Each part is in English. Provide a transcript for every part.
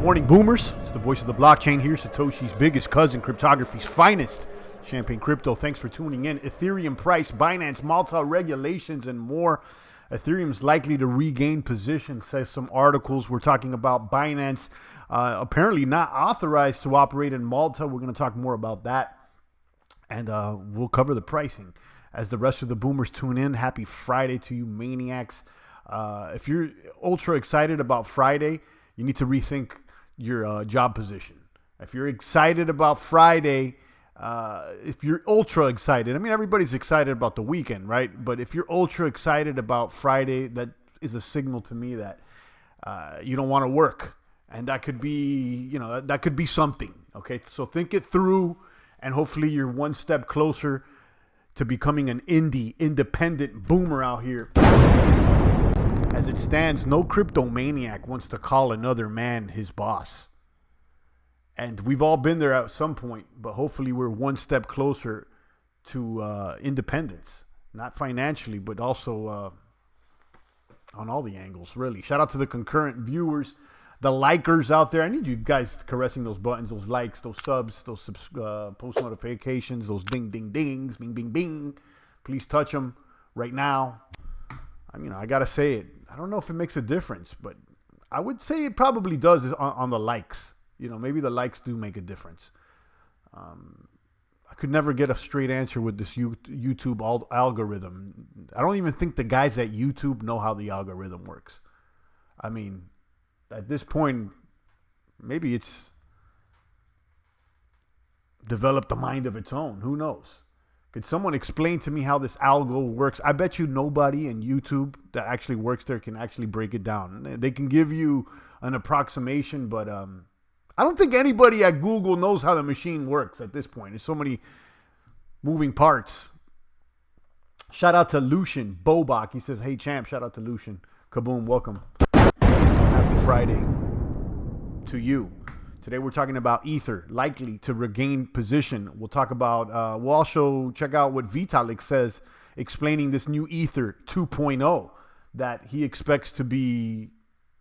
Morning, boomers. It's the voice of the blockchain here. Satoshi's biggest cousin, cryptography's finest. Champagne Crypto. Thanks for tuning in. Ethereum price, BINANCE Malta regulations, and more. Ethereum's likely to regain position, says some articles. We're talking about BINANCE apparently not authorized to operate in Malta. We're going to talk more about that. And we'll cover the pricing. As the rest of the boomers tune in, happy Friday to you maniacs. If you're ultra excited about Friday, you need to rethink your job position. If you're excited about Friday, if you're ultra excited, I mean, everybody's excited about the weekend, right? But if you're ultra excited about Friday, that is a signal to me that you don't want to work. And that could be, that could be something. Okay. So think it through, and hopefully you're one step closer to becoming an independent boomer out here. As it stands, no crypto maniac wants to call another man his boss. And we've all been there at some point, but hopefully we're one step closer to independence. Not financially, but also on all the angles, really. Shout out to the concurrent viewers, the likers out there. I need you guys caressing those buttons, those likes, those subs, those post notifications, those ding, ding, dings, bing, bing, bing. Please touch them right now. I got to say it. I don't know if it makes a difference, but I would say it probably does on the likes. Maybe the likes do make a difference. I could never get a straight answer with this YouTube algorithm. I don't even think the guys at YouTube know how the algorithm works. I mean, at this point, maybe it's developed a mind of its own. Who knows? Could someone explain to me how this algo works? I bet you nobody in YouTube that actually works there can actually break it down. They can give you an approximation, but I don't think anybody at Google knows how the machine works at this point. There's so many moving parts. Shout out to Lucian Bobach. He says, hey, champ. Shout out to Lucian. Kaboom, welcome. Happy Friday to you. Today we're talking about Ether, likely to regain position. We'll talk about, we'll also check out what Vitalik says, explaining this new Ether 2.0 that he expects to be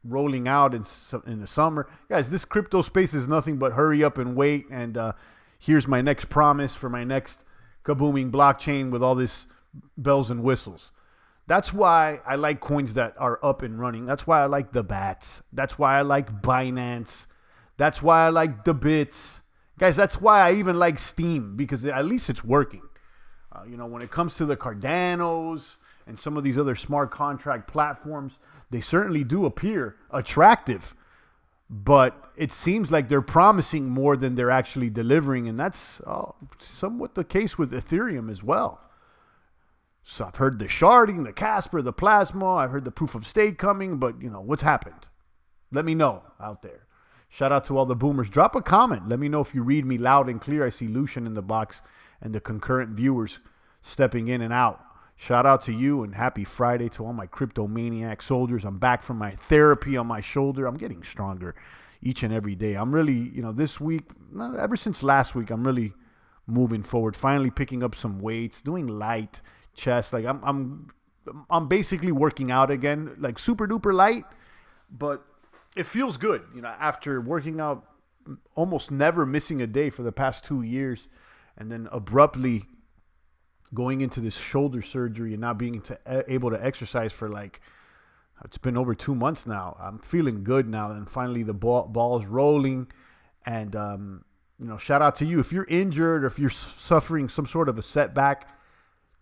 rolling out in the summer. Guys, this crypto space is nothing but hurry up and wait. And here's my next promise for my next kabooming blockchain with all this bells and whistles. That's why I like coins that are up and running. That's why I like the BATs. That's why I like Binance. That's why I like the bits. Guys, that's why I even like Steam, because at least it's working. When it comes to the Cardanos and some of these other smart contract platforms, they certainly do appear attractive, but it seems like they're promising more than they're actually delivering. And that's somewhat the case with Ethereum as well. So I've heard the sharding, the Casper, the Plasma. I've heard the proof of stake coming, but what's happened? Let me know out there. Shout out to all the boomers. Drop a comment. Let me know if you read me loud and clear. I see Lucian in the box and the concurrent viewers stepping in and out. Shout out to you and happy Friday to all my crypto maniac soldiers. I'm back from my therapy on my shoulder. I'm getting stronger each and every day. I'm really, this week, ever since last week, I'm really moving forward. Finally picking up some weights, doing light chest. Like I'm basically working out again, like super duper light, but it feels good, after working out, almost never missing a day for the past 2 years, and then abruptly going into this shoulder surgery and not being able to exercise for it's been over 2 months now. I'm feeling good now, and finally the ball's rolling. And shout out to you if you're injured or if you're suffering some sort of a setback.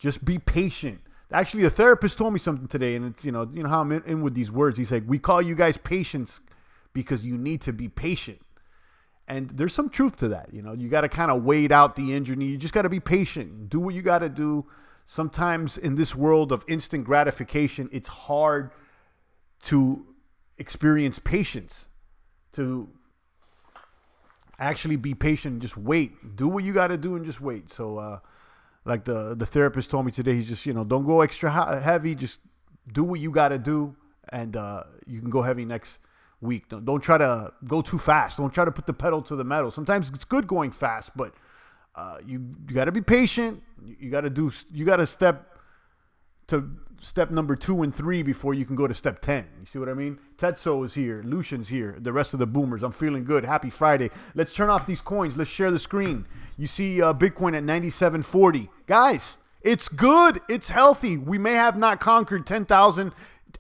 Just be patient. Actually, a therapist told me something today, and it's, how I'm in with these words. He's like, we call you guys patients because you need to be patient. And there's some truth to that. You got to kind of wait out the injury. You just got to be patient. Do what you got to do. Sometimes in this world of instant gratification, it's hard to experience patience, to actually be patient and just wait. Do what you got to do and just wait. So, like the therapist told me today, he's just, don't go extra heavy. Just do what you got to do, and you can go heavy next week. Don't try to go too fast. Don't try to put the pedal to the metal. Sometimes it's good going fast, but you got to be patient. You got to step to step number 2 and 3 before you can go to step 10. You see what I mean? Tetsuo is here. Lucian's here. The rest of the boomers. I'm feeling good. Happy Friday. Let's turn off these coins. Let's share the screen. You see Bitcoin at 97.40. Guys, it's good. It's healthy. We may have not conquered 10,000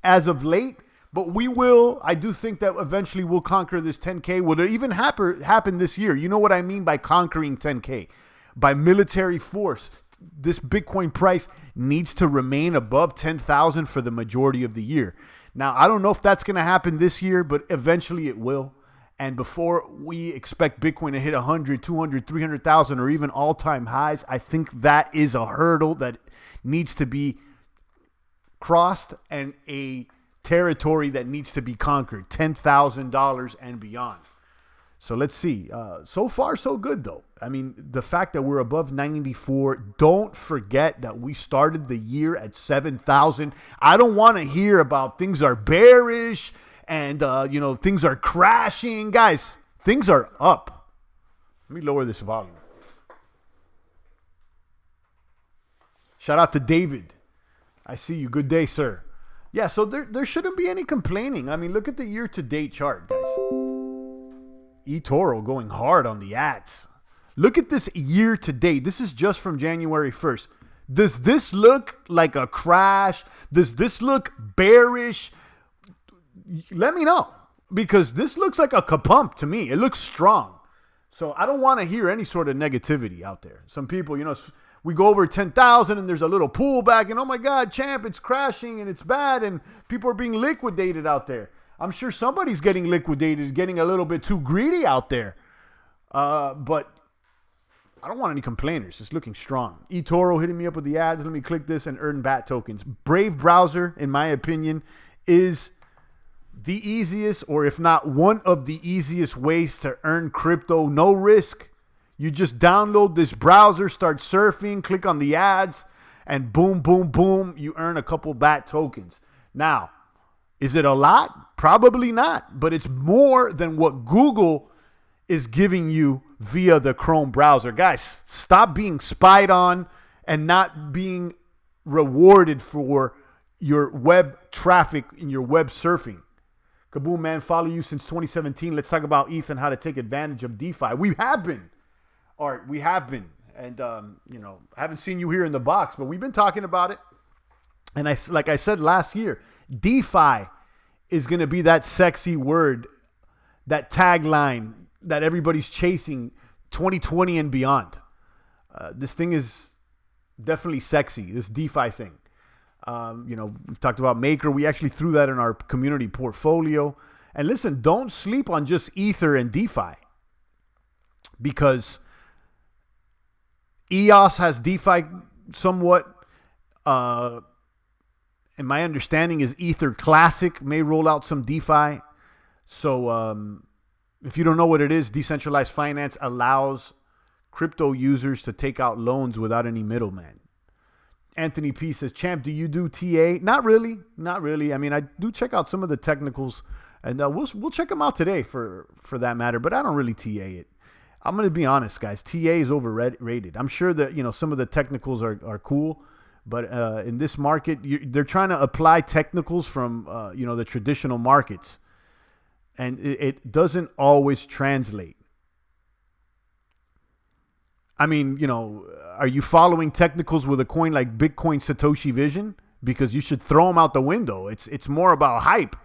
as of late, but we will. I do think that eventually we'll conquer this 10K. Will it even happen this year? You know what I mean by conquering 10K? By military force. This Bitcoin price needs to remain above 10,000 for the majority of the year. Now, I don't know if that's going to happen this year, but eventually it will. And before we expect Bitcoin to hit 100, 200, 300,000 or even all-time highs, I think that is a hurdle that needs to be crossed and a territory that needs to be conquered, $10,000 and beyond. So let's see. So far, so good, though. I mean, the fact that we're above 94, don't forget that we started the year at 7,000. I don't want to hear about things are bearish and, things are crashing. Guys, things are up. Let me lower this volume. Shout out to David. I see you. Good day, sir. Yeah, so there shouldn't be any complaining. I mean, look at the year-to-date chart, guys. eToro going hard on the ads. Look at this year to date. This is just from January 1st. Does this look like a crash? Does this look bearish? Let me know, because this looks like a kapump to me. It looks strong. So I don't want to hear any sort of negativity out there. Some people, we go over 10,000 and there's a little pullback and, oh my God, champ, it's crashing and it's bad and people are being liquidated out there. I'm sure somebody's getting liquidated, getting a little bit too greedy out there. But I don't want any complainers. It's looking strong. eToro hitting me up with the ads. Let me click this and earn BAT tokens. Brave browser, in my opinion, is the easiest, or if not one of the easiest ways to earn crypto. No risk. You just download this browser, start surfing, click on the ads, and boom, boom, boom, you earn a couple BAT tokens. Now, is it a lot? Probably not, but it's more than what Google is giving you via the Chrome browser. Guys, stop being spied on and not being rewarded for your web traffic and your web surfing. Kaboom, man, follow you since 2017. Let's talk about ETH and how to take advantage of DeFi. We have been. Art, we have been. And, I haven't seen you here in the box, but we've been talking about it. And like I said last year, DeFi is going to be that sexy word, that tagline that everybody's chasing 2020 and beyond. This thing is definitely sexy, this DeFi thing. We've talked about Maker. We actually threw that in our community portfolio. And listen, don't sleep on just Ether and DeFi, because EOS has DeFi somewhat. And my understanding is Ether Classic may roll out some DeFi. So if you don't know what it is, decentralized finance allows crypto users to take out loans without any middleman. Anthony P says, champ, do you do TA? Not really. Not really. I mean, I do check out some of the technicals, and we'll check them out today for that matter, but I don't really TA it. I'm going to be honest, guys. TA is overrated. I'm sure that, some of the technicals are cool, but in this market, they're trying to apply technicals from, the traditional markets, and it doesn't always translate. I mean, are you following technicals with a coin like Bitcoin Satoshi Vision? Because you should throw them out the window. It's more about hype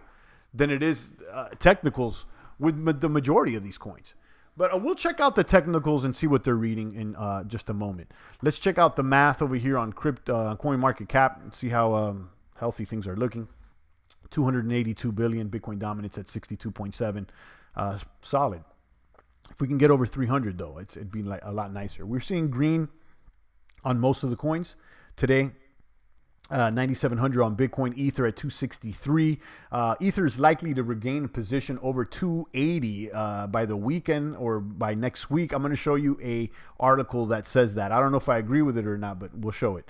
than it is technicals with the majority of these coins. But we'll check out the technicals and see what they're reading in just a moment. Let's check out the math over here on CoinMarketCap and see how healthy things are looking. 282 billion, Bitcoin dominance at 62.7. Solid. If we can get over 300, though, it'd be like a lot nicer. We're seeing green on most of the coins today. 9,700 on Bitcoin, Ether at 263. Ether is likely to regain position over 280 by the weekend or by next week. I'm going to show you a article that says that. I don't know if I agree with it or not, but we'll show it.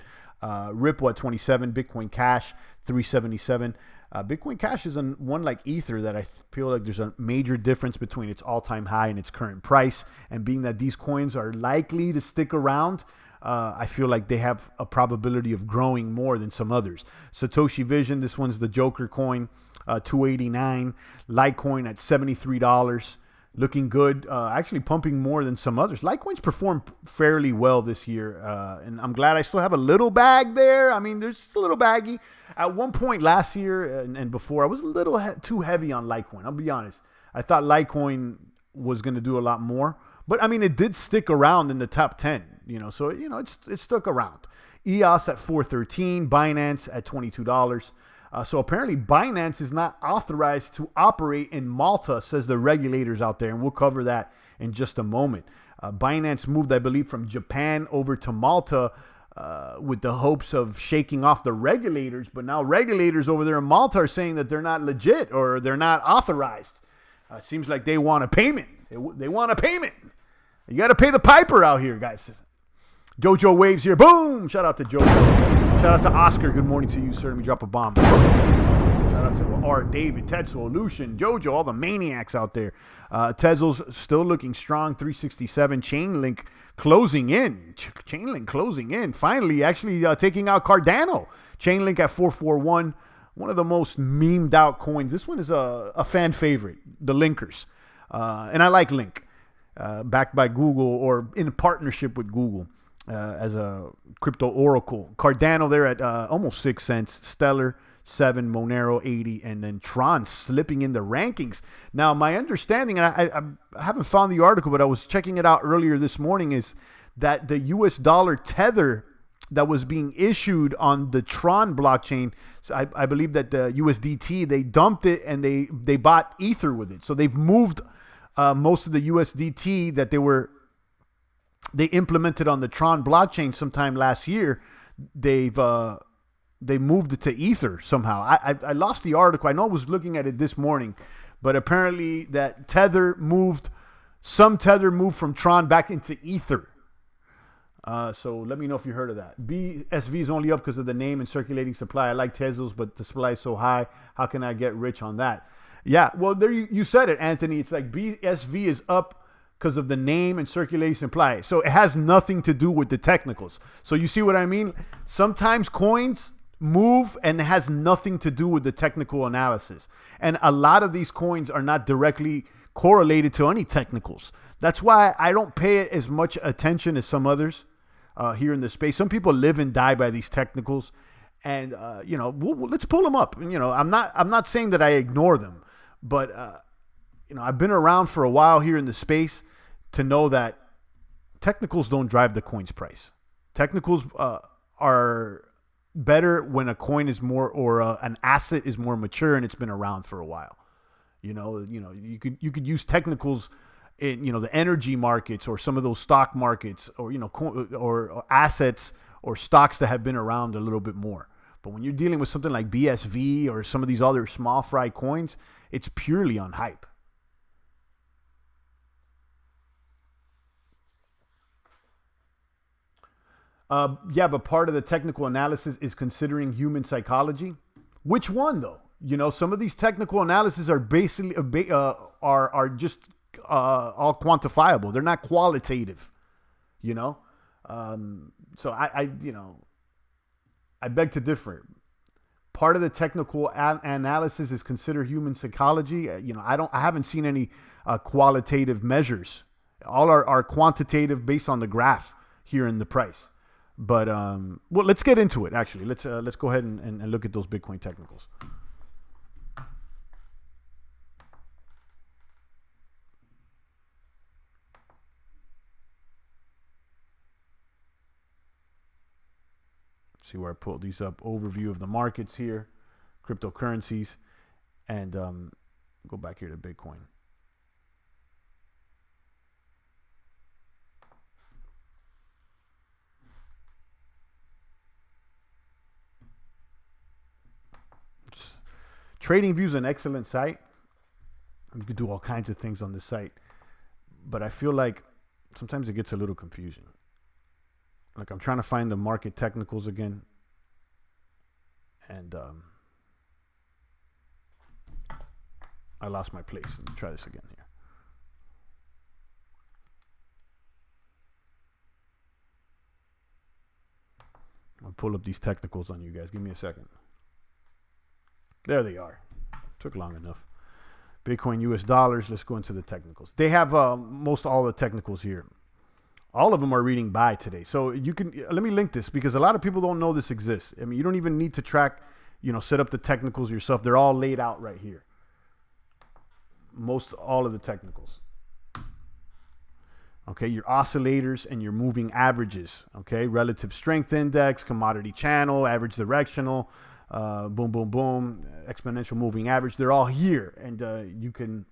Ripple at 27, Bitcoin Cash 377. Bitcoin Cash is one like Ether that I feel like there's a major difference between its all-time high and its current price. And being that these coins are likely to stick around, I feel like they have a probability of growing more than some others. Satoshi Vision, this one's the Joker coin, $289. Litecoin at $73. Looking good, actually pumping more than some others. Litecoin's performed fairly well this year, and I'm glad I still have a little bag there. I mean, there's a little baggy. At one point last year and before, I was a little too heavy on Litecoin. I'll be honest. I thought Litecoin was going to do a lot more, but I mean, it did stick around in the top 10. So it stuck around. EOS at $413, Binance at $22. So apparently Binance is not authorized to operate in Malta, says the regulators out there, and we'll cover that in just a moment. Binance moved, I believe, from Japan over to Malta with the hopes of shaking off the regulators, but now regulators over there in Malta are saying that they're not legit or they're not authorized. Seems like they want a payment. They want a payment. You got to pay the piper out here, guys. Jojo Waves here. Boom! Shout out to Jojo. Shout out to Oscar. Good morning to you, sir. Let me drop a bomb. Shout out to R. David, Tetzel, Lucian, Jojo, all the maniacs out there. Tetzel's still looking strong, 367. Chainlink closing in. Finally, actually taking out Cardano. Chainlink at 441. One of the most memed out coins. This one is a fan favorite, the Linkers. And I like Link. Backed by Google or in partnership with Google. As a crypto oracle. Cardano there at almost 6 cents. Stellar 7, Monero 80, and then Tron slipping in the rankings. Now, my understanding, and I haven't found the article, but I was checking it out earlier this morning, is that the US dollar tether that was being issued on the Tron blockchain, so I believe that the USDT, they dumped it and they bought Ether with it. So they've moved most of the USDT that they implemented on the Tron blockchain sometime last year. They moved it to Ether somehow. I lost the article. I know I was looking at it this morning, but apparently that some tether moved from Tron back into Ether. So let me know if you heard of that. BSV is only up because of the name and circulating supply. I like Tezos, but the supply is so high. How can I get rich on that? Yeah, well, there you said it, Anthony. It's like BSV is up because of the name and circulating supply. So it has nothing to do with the technicals. So you see what I mean? Sometimes coins move and it has nothing to do with the technical analysis. And a lot of these coins are not directly correlated to any technicals. That's why I don't pay it as much attention as some others here in the space. Some people live and die by these technicals. And, let's pull them up. And, I'm not saying that I ignore them, but, I've been around for a while here in the space to know that technicals don't drive the coin's price. Technicals are better when a coin is more or an asset is more mature and it's been around for a while. You could use technicals in the energy markets or some of those stock markets or or assets or stocks that have been around a little bit more. But when you're dealing with something like BSV or some of these other small fry coins, it's purely on hype. But part of the technical analysis is considering human psychology. Which one, though? Some of these technical analyses are basically are just all quantifiable. They're not qualitative. So I beg to differ. Part of the technical analysis is consider human psychology. I haven't seen any qualitative measures. All are quantitative based on the graph here in the price. But let's get into it. Actually, let's go ahead and look at those Bitcoin technicals. See where I pulled these up. Overview of the markets here, cryptocurrencies, and go back here to Bitcoin. TradingView is an excellent site. You could do all kinds of things on this site, but I feel like sometimes it gets a little confusing. Like I'm trying to find the market technicals again, and I lost my place. Let me try this again here. pull up these technicals on you guys. Give me a second. There they are. Took long enough. Bitcoin, US dollars. Let's go into the technicals. They have most all the technicals here. All of them are reading buy today. So you can, let me link this because a lot of people don't know this exists. I mean, you don't even need to track, set up the technicals yourself. They're all laid out right here. All of the technicals. Okay, your oscillators and your moving averages. Okay, relative strength index, commodity channel, average directional, boom, boom, boom, exponential moving average. They're all here, and you can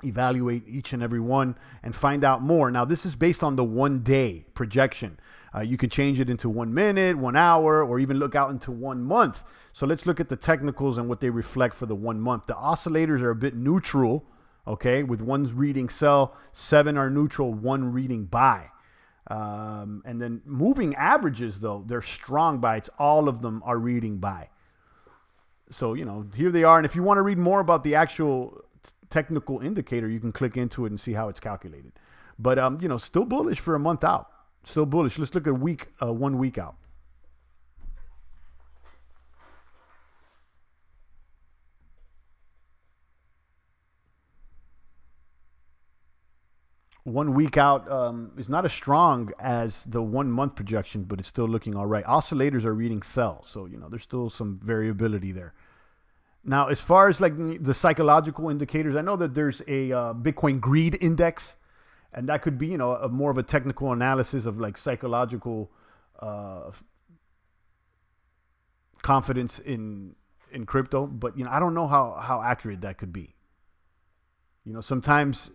evaluate each and every one and find out more. Now, this is based on the 1 day projection. You can change it into 1 minute, 1 hour, or even look out into 1 month. So let's look at the technicals and what they reflect for the 1 month. The oscillators are a bit neutral. Okay, with 1 reading sell, 7 are neutral, 1 reading buy. And then moving averages, though, they're strong buys. All of them are reading buy. So, here they are. And if you want to read more about the actual technical indicator, you can click into it and see how it's calculated. But, still bullish for a month out. Still bullish. Let's look at 1 week out. 1 week out is not as strong as the 1 month projection, but it's still looking all right. Oscillators are reading sell. So, there's still some variability there. Now, as far as like the psychological indicators, I know that there's a Bitcoin greed index, and that could be, a more of a technical analysis of like psychological confidence in crypto. But, I don't know how accurate that could be. Sometimes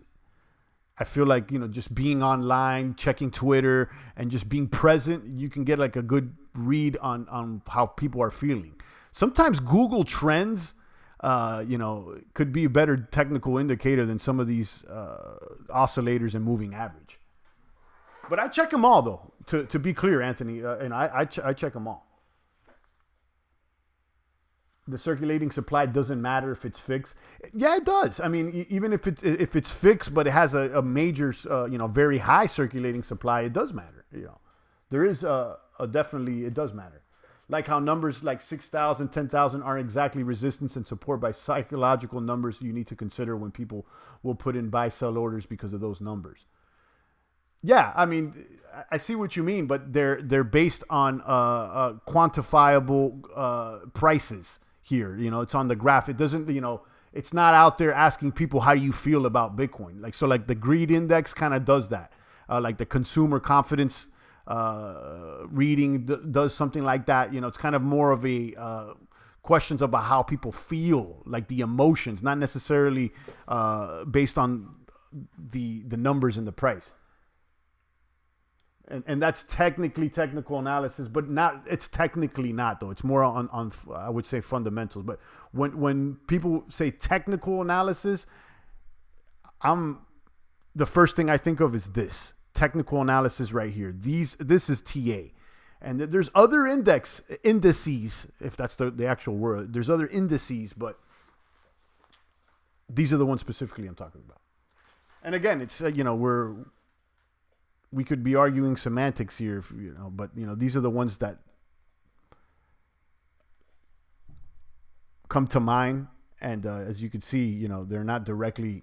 I feel like, just being online, checking Twitter, and just being present, you can get like a good read on how people are feeling. Sometimes Google Trends, could be a better technical indicator than some of these oscillators and moving average. But I check them all, though, to be clear, Anthony, and I check them all. The circulating supply doesn't matter if it's fixed. Yeah, it does. I mean, even if it's fixed, but it has a major, very high circulating supply, it does matter. There is definitely, it does matter. Like how numbers like 6,000, 10,000 aren't exactly resistance and support by psychological numbers you need to consider when people will put in buy sell orders because of those numbers. Yeah, I mean, I see what you mean, but they're based on quantifiable prices. Here, it's on the graph. It doesn't, it's not out there asking people how you feel about Bitcoin. Like the greed index kind of does that. Like the consumer confidence reading does something like that. It's kind of more of a questions about how people feel, like the emotions, not necessarily based on the numbers and the price. And that's technically technical analysis, but it's technically not, though. It's more on I would say fundamentals. But when people say technical analysis, the first thing I think of is this technical analysis right here. This is TA. And there's other indices, if that's the actual word. There's other indices, but these are the ones specifically I'm talking about. And again, it's, we could be arguing semantics here, but these are the ones that come to mind. And as you can see, they're not directly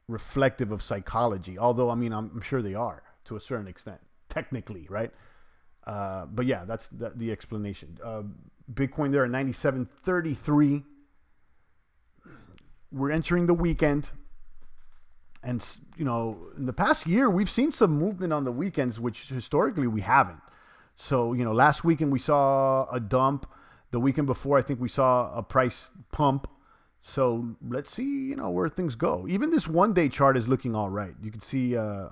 reflective of psychology. Although, I mean, I'm sure they are to a certain extent, technically, right? But yeah, that's the explanation. Bitcoin there at 97.33. We're entering the weekend. And, in the past year, we've seen some movement on the weekends, which historically we haven't. So, last weekend we saw a dump. The weekend before, I think we saw a price pump. So let's see, where things go. Even this 1 day chart is looking all right. You can see a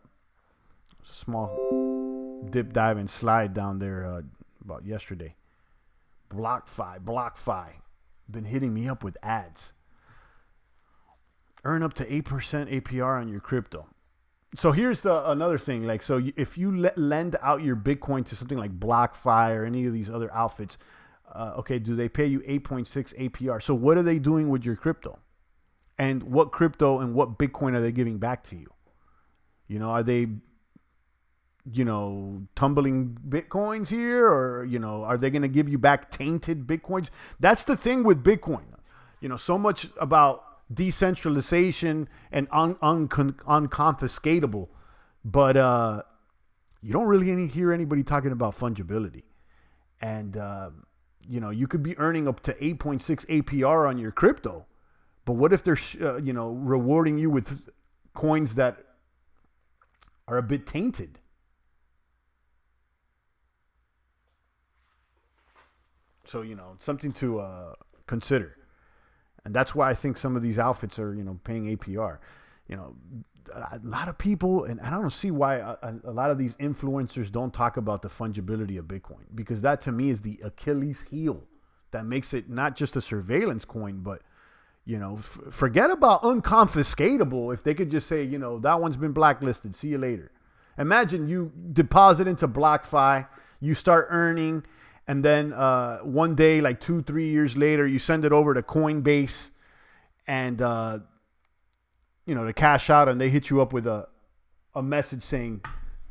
small dip, dive, and slide down there about yesterday. BlockFi. Been hitting me up with ads. Earn up to 8% APR on your crypto. So here's another thing. So if you lend out your Bitcoin to something like BlockFi or any of these other outfits, do they pay you 8.6 APR? So what are they doing with your crypto? And what crypto and what Bitcoin are they giving back to you? Are they tumbling Bitcoins here, or, are they going to give you back tainted Bitcoins? That's the thing with Bitcoin. So much about decentralization and unconfiscatable, but you don't really hear anybody talking about fungibility. And, you could be earning up to 8.6 APR on your crypto, but what if they're, rewarding you with coins that are a bit tainted? So, something to consider. And that's why I think some of these outfits are, paying APR. A lot of people, and I don't see why a lot of these influencers don't talk about the fungibility of Bitcoin, because that to me is the Achilles heel that makes it not just a surveillance coin, but, forget about unconfiscatable. If they could just say, that one's been blacklisted, see you later. Imagine you deposit into BlockFi, you start earning, and then one day, like 2-3 years later, you send it over to Coinbase and, to cash out, and they hit you up with a message saying,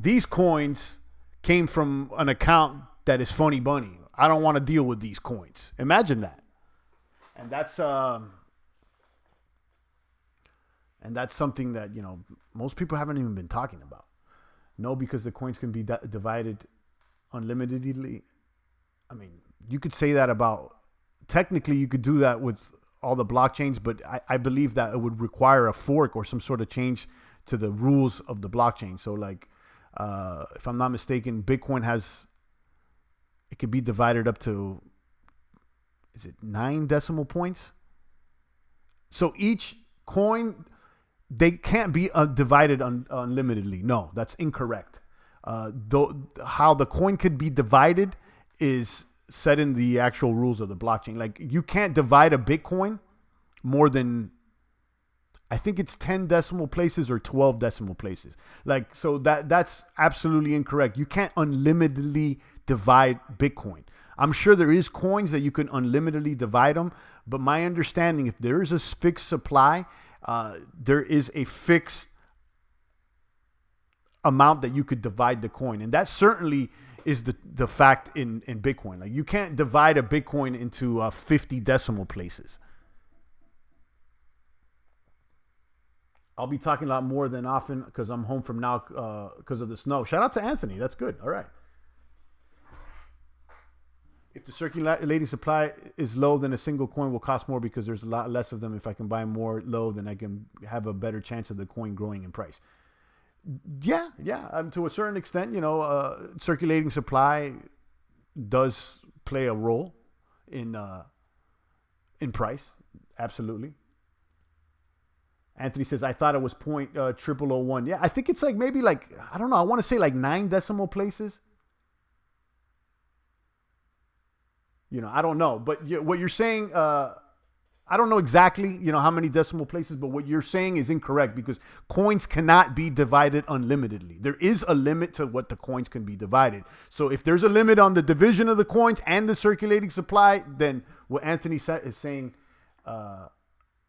these coins came from an account that is funny bunny. I don't want to deal with these coins. Imagine that. And that's something that, most people haven't even been talking about. No, because the coins can be divided unlimitedly. I mean, you could say that about, technically you could do that with all the blockchains, but I believe that it would require a fork or some sort of change to the rules of the blockchain. So like, if I'm not mistaken, Bitcoin it could be divided up to, is it 9 decimal points? So each coin, they can't be divided unlimitedly. No, that's incorrect. How the coin could be divided is set in the actual rules of the blockchain. Like, you can't divide a Bitcoin more than, I think it's 10 decimal places or 12 decimal places. Like, so that's absolutely incorrect. You can't unlimitedly divide Bitcoin. I'm sure there is coins that you can unlimitedly divide them, but my understanding, if there is a fixed supply, there is a fixed amount that you could divide the coin. And that certainly is the fact in Bitcoin. Like, you can't divide a Bitcoin into 50 decimal places. I'll be talking a lot more than often because I'm home from now because of the snow. Shout out to Anthony. That's good. All right. If the circulating supply is low, then a single coin will cost more because there's a lot less of them. If I can buy more low, then I can have a better chance of the coin growing in price. Yeah. To a certain extent, circulating supply does play a role in price. Absolutely. Anthony says, I thought it was 0.0001. Yeah, I think it's like maybe like, I don't know. I want to say like 9 decimal places. I don't know. But what you're saying, I don't know exactly, how many decimal places, but what you're saying is incorrect because coins cannot be divided unlimitedly. There is a limit to what the coins can be divided. So if there's a limit on the division of the coins and the circulating supply, then what Anthony is saying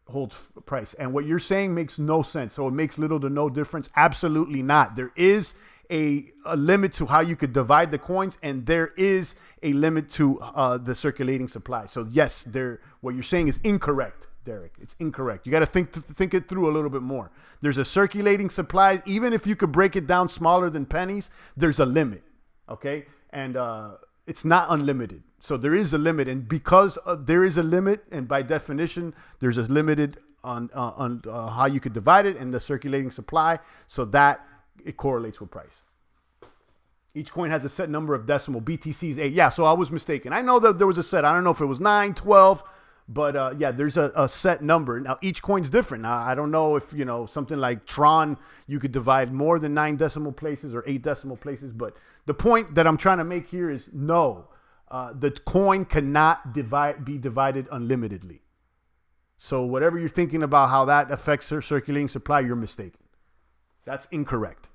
holds price. And what you're saying makes no sense. So it makes little to no difference. Absolutely not. There is a limit to how you could divide the coins, and there is a limit to the circulating supply. So yes, what you're saying is incorrect, Derek. It's incorrect. You got to think it through a little bit more. There's a circulating supply. Even if you could break it down smaller than pennies, there's a limit. Okay, and it's not unlimited. So there is a limit, and because there is a limit, and by definition, there's a limited on how you could divide it and the circulating supply. So that it correlates with price. Each coin has a set number of decimal. BTC's 8. Yeah, so I was mistaken. I know that there was a set. I don't know if it was 9, 12, but yeah, there's a set number. Now, each coin's different. Now, I don't know if, something like Tron, you could divide more than 9 decimal places or 8 decimal places. But the point that I'm trying to make here is no, the coin cannot be divided unlimitedly. So whatever you're thinking about how that affects circulating supply, you're mistaken. That's incorrect.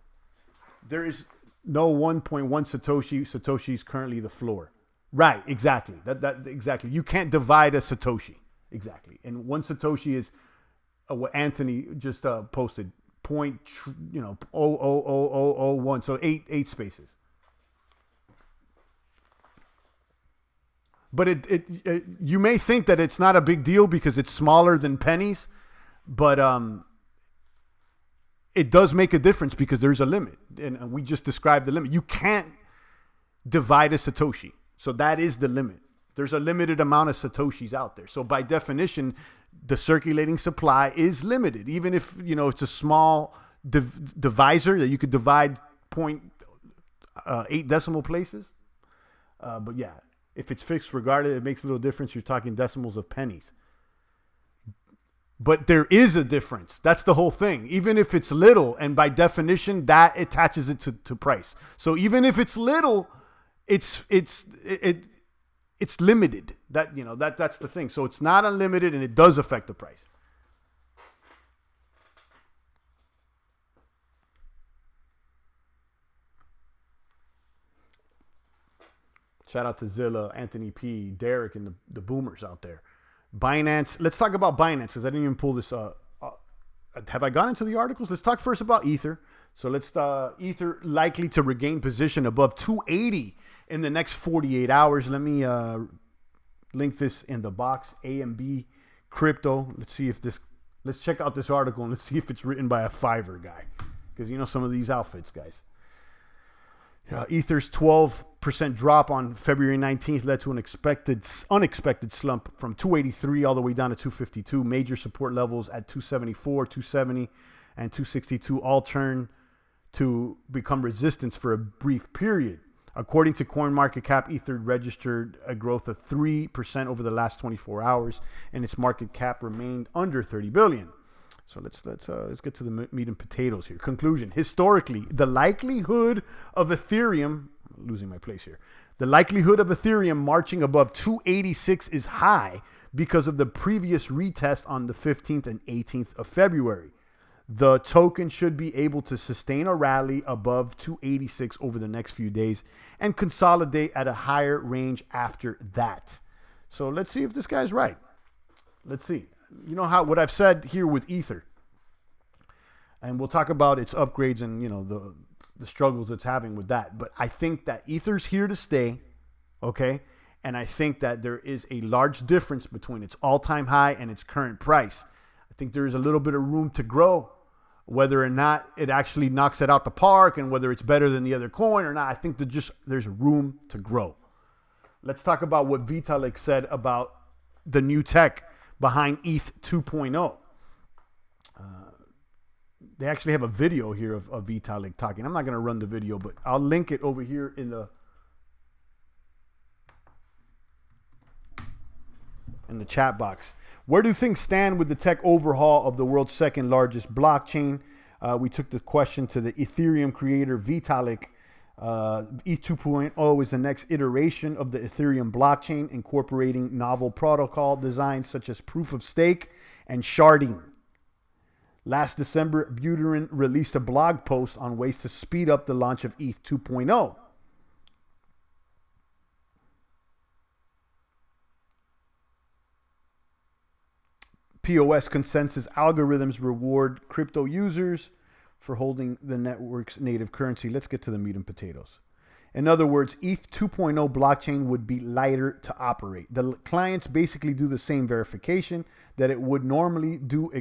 There is no 1.1 Satoshi. Satoshi is currently the floor. Right, exactly. That exactly. You can't divide a Satoshi. Exactly. And 1 Satoshi is what Anthony just posted, point, you know, 0.00001. So eight spaces. But it you may think that it's not a big deal because it's smaller than pennies, but it does make a difference because there's a limit, and we just described the limit. You can't divide a Satoshi, so that is the limit. There's a limited amount of Satoshis out there, so by definition, the circulating supply is limited. Even if it's a small divisor that you could divide 0.8 decimal places, but yeah. If it's fixed regardless, it makes a little difference. You're talking decimals of pennies. But there is a difference. That's the whole thing. Even if it's little, and by definition, that attaches it to price. So even if it's little, it's limited. That's the thing. So it's not unlimited, and it does affect the price. Shout out to Zilla, Anthony P, Derek, and the boomers out there. Binance. Let's talk about Binance because I didn't even pull this. Have I gone into the articles? Let's talk first about Ether. So let's Ether likely to regain position above 280 in the next 48 hours. Let me link this in the box. AMB Crypto. Let's see if this. Let's check out this article and let's see if it's written by a Fiverr guy because some of these outfits, guys. Ether's 12% drop on February 19th led to an unexpected slump from 283 all the way down to 252. Major support levels at 274, 270, and 262 all turn to become resistance for a brief period. According to CoinMarketCap, Ether registered a growth of 3% over the last 24 hours, and its market cap remained under 30 billion. So let's get to the meat and potatoes here. Conclusion. Historically, the likelihood of Ethereum, I'm losing my place here. The likelihood of Ethereum marching above 286 is high because of the previous retest on the 15th and 18th of February. The token should be able to sustain a rally above 286 over the next few days and consolidate at a higher range after that. So let's see if this guy's right. Let's see. You know what I've said here with Ether, and we'll talk about its upgrades and the struggles it's having with that. But I think that Ether's here to stay, okay? And I think that there is a large difference between its all-time high and its current price. I think there is a little bit of room to grow, whether or not it actually knocks it out the park and whether it's better than the other coin or not. I think there's room to grow. Let's talk about what Vitalik said about the new tech behind ETH 2.0. They actually have a video here of Vitalik talking. I'm not going to run the video, but I'll link it over here in the chat box. Where do things stand with the tech overhaul of the world's second largest blockchain? We took the question to the Ethereum creator Vitalik. ETH 2.0 is the next iteration of the Ethereum blockchain, incorporating novel protocol designs such as proof of stake and sharding. Last December, Buterin released a blog post on ways to speed up the launch of ETH 2.0. POS consensus algorithms reward crypto users for holding the network's native currency. Let's get to the meat and potatoes. In other words, ETH 2.0 blockchain would be lighter to operate. The clients basically do the same verification that it would normally do,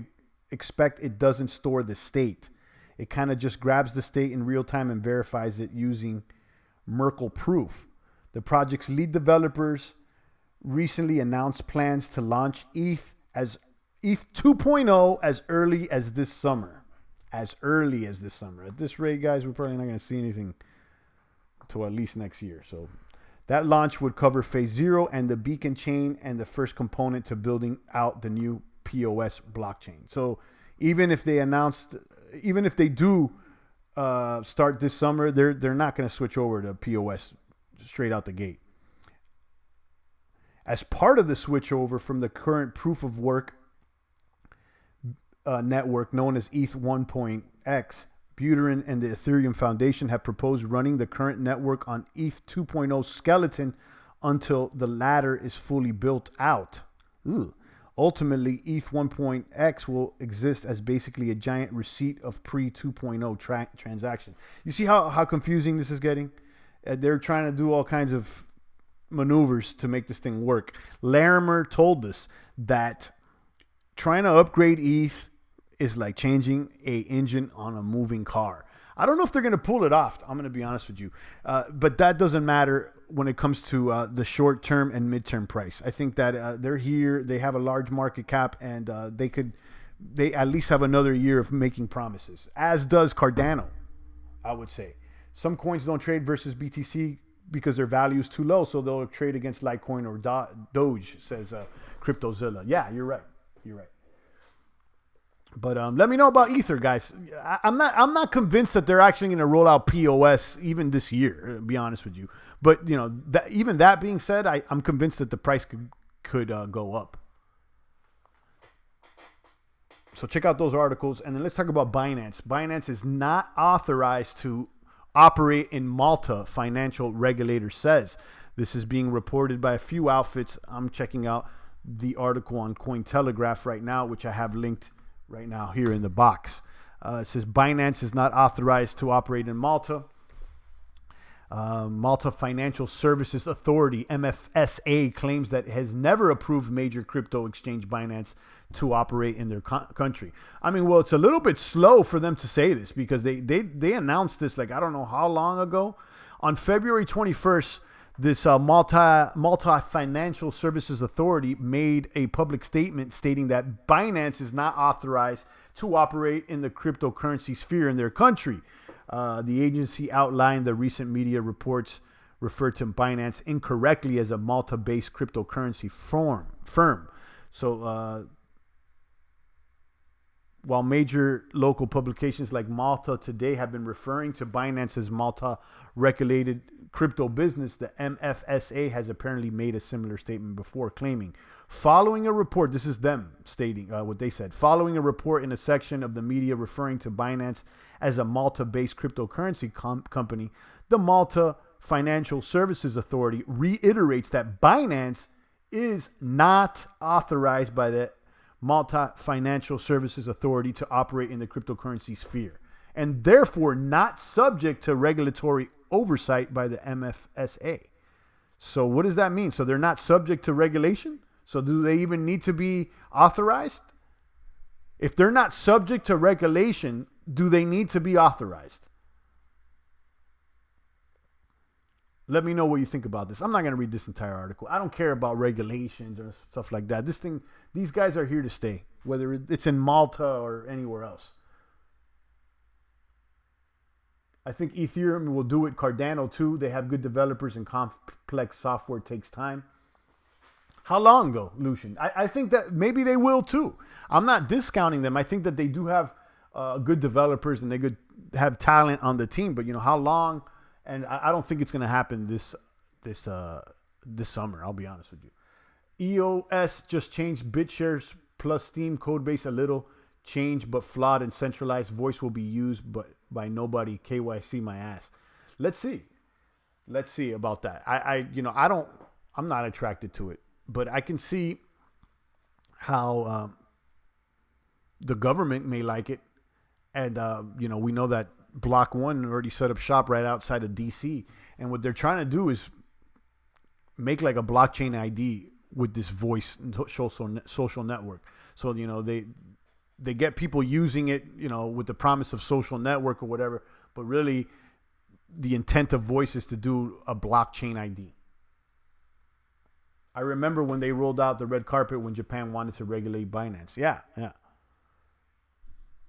except it doesn't store the state. It kind of just grabs the state in real time and verifies it using Merkle proof. The project's lead developers recently announced plans to launch ETH 2.0 as early as this summer. At this rate, guys, we're probably not going to see anything until at least next year. So that launch would cover phase 0 and the beacon chain and the first component to building out the new POS blockchain. So even if they do start this summer, they're not going to switch over to POS straight out the gate. As part of the switchover from the current proof of work network known as ETH 1.x, Buterin and the Ethereum Foundation have proposed running the current network on ETH 2.0 skeleton until the latter is fully built out. Ultimately, ETH 1.x will exist as basically a giant receipt of pre 2.0 transaction. You see how confusing this is getting? They're trying to do all kinds of maneuvers to make this thing work. Larimer told us that trying to upgrade ETH is like changing a engine on a moving car. I don't know if they're going to pull it off. I'm going to be honest with you. But that doesn't matter when it comes to the short-term and mid-term price. I think that they're here. They have a large market cap, and they at least have another year of making promises, as does Cardano, I would say. Some coins don't trade versus BTC because their value is too low, so they'll trade against Litecoin or Doge, says CryptoZilla. Yeah, you're right. You're right. But let me know about Ether, guys. I'm not convinced that they're actually going to roll out POS even this year, to be honest with you. But you know, even that being said, I'm convinced that the price could go up. So check out those articles, and then let's talk about Binance. Binance is not authorized to operate in Malta, financial regulator says. This is being reported by a few outfits. I'm checking out the article on Cointelegraph right now, which I have linked right now here in the box. It says Binance is not authorized to operate in Malta. Malta Financial Services Authority, MFSA, claims that it has never approved major crypto exchange Binance to operate in their country. I mean, well, it's a little bit slow for them to say this because they announced this like I don't know how long ago. On February 21st, this Malta Financial Services Authority made a public statement stating that Binance is not authorized to operate in the cryptocurrency sphere in their country. The agency outlined the recent media reports referred to Binance incorrectly as a Malta-based cryptocurrency firm. So while major local publications like Malta Today have been referring to Binance as Malta-regulated crypto business, the MFSA has apparently made a similar statement before, claiming, following a report, this is them stating what they said, following a report in a section of the media referring to Binance as a Malta-based cryptocurrency company, the Malta Financial Services Authority reiterates that Binance is not authorized by the Malta Financial Services Authority to operate in the cryptocurrency sphere, and therefore not subject to regulatory oversight by the MFSA. So what does that mean? So they're not subject to regulation? So do they even need to be authorized? If they're not subject to regulation, do they need to be authorized? Let me know what you think about this. I'm not going to read this entire article. I don't care about regulations or stuff like that. These guys are here to stay, whether it's in Malta or anywhere else. I think Ethereum will do it. Cardano too. They have good developers and complex software takes time. How long though, Lucian? I think that maybe they will too. I'm not discounting them. I think that they do have good developers and they could have talent on the team. But you know how long? And I don't think it's going to happen this summer. I'll be honest with you. EOS just changed BitShares plus Steam code base a little. Change but flawed and centralized voice will be used but by nobody. KYC my ass. Let's see about that. I'm not attracted to it, but I can see how the government may like it. And we know that Block One already set up shop right outside of DC, and what they're trying to do is make like a blockchain ID with this voice social network. So they get people using it, with the promise of social network or whatever, but really the intent of voice is to do a blockchain ID. I remember when they rolled out the red carpet when Japan wanted to regulate Binance. Yeah.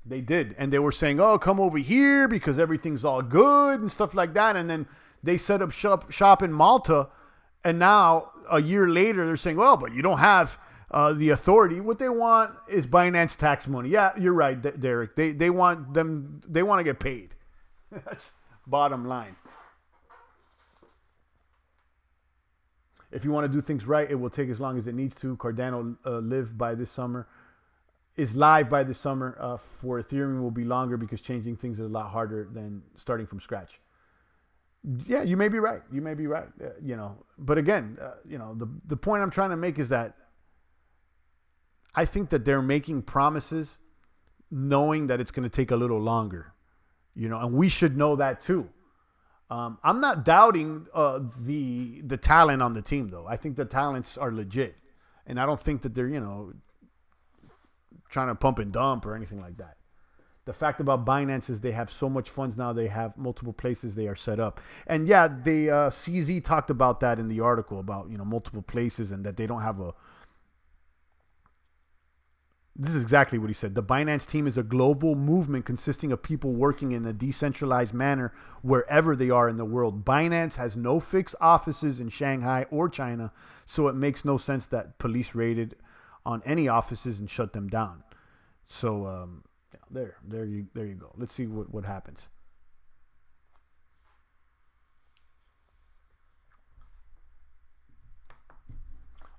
They did. And they were saying, oh, come over here because everything's all good and stuff like that. And then they set up shop in Malta. And now, a year later, they're saying, well, but you don't have the authority. What they want is Binance tax money. Yeah, you're right, Derek. They want to get paid. That's bottom line. If you want to do things right, it will take as long as it needs to. Cardano live by this summer. Is live by this summer. For Ethereum will be longer because changing things is a lot harder than starting from scratch. Yeah, you may be right. But again, the point I'm trying to make is that I think that they're making promises knowing that it's going to take a little longer, and we should know that too. I'm not doubting the talent on the team, though. I think the talents are legit, and I don't think that they're trying to pump and dump or anything like that. The fact about Binance is they have so much funds now. They have multiple places they are set up, and yeah, the CZ talked about that in the article about multiple places and that they don't have a. This is exactly what he said. The Binance team is a global movement consisting of people working in a decentralized manner wherever they are in the world. Binance has no fixed offices in Shanghai or China, so it makes no sense that police raided on any offices and shut them down. So there you go. Let's see what happens.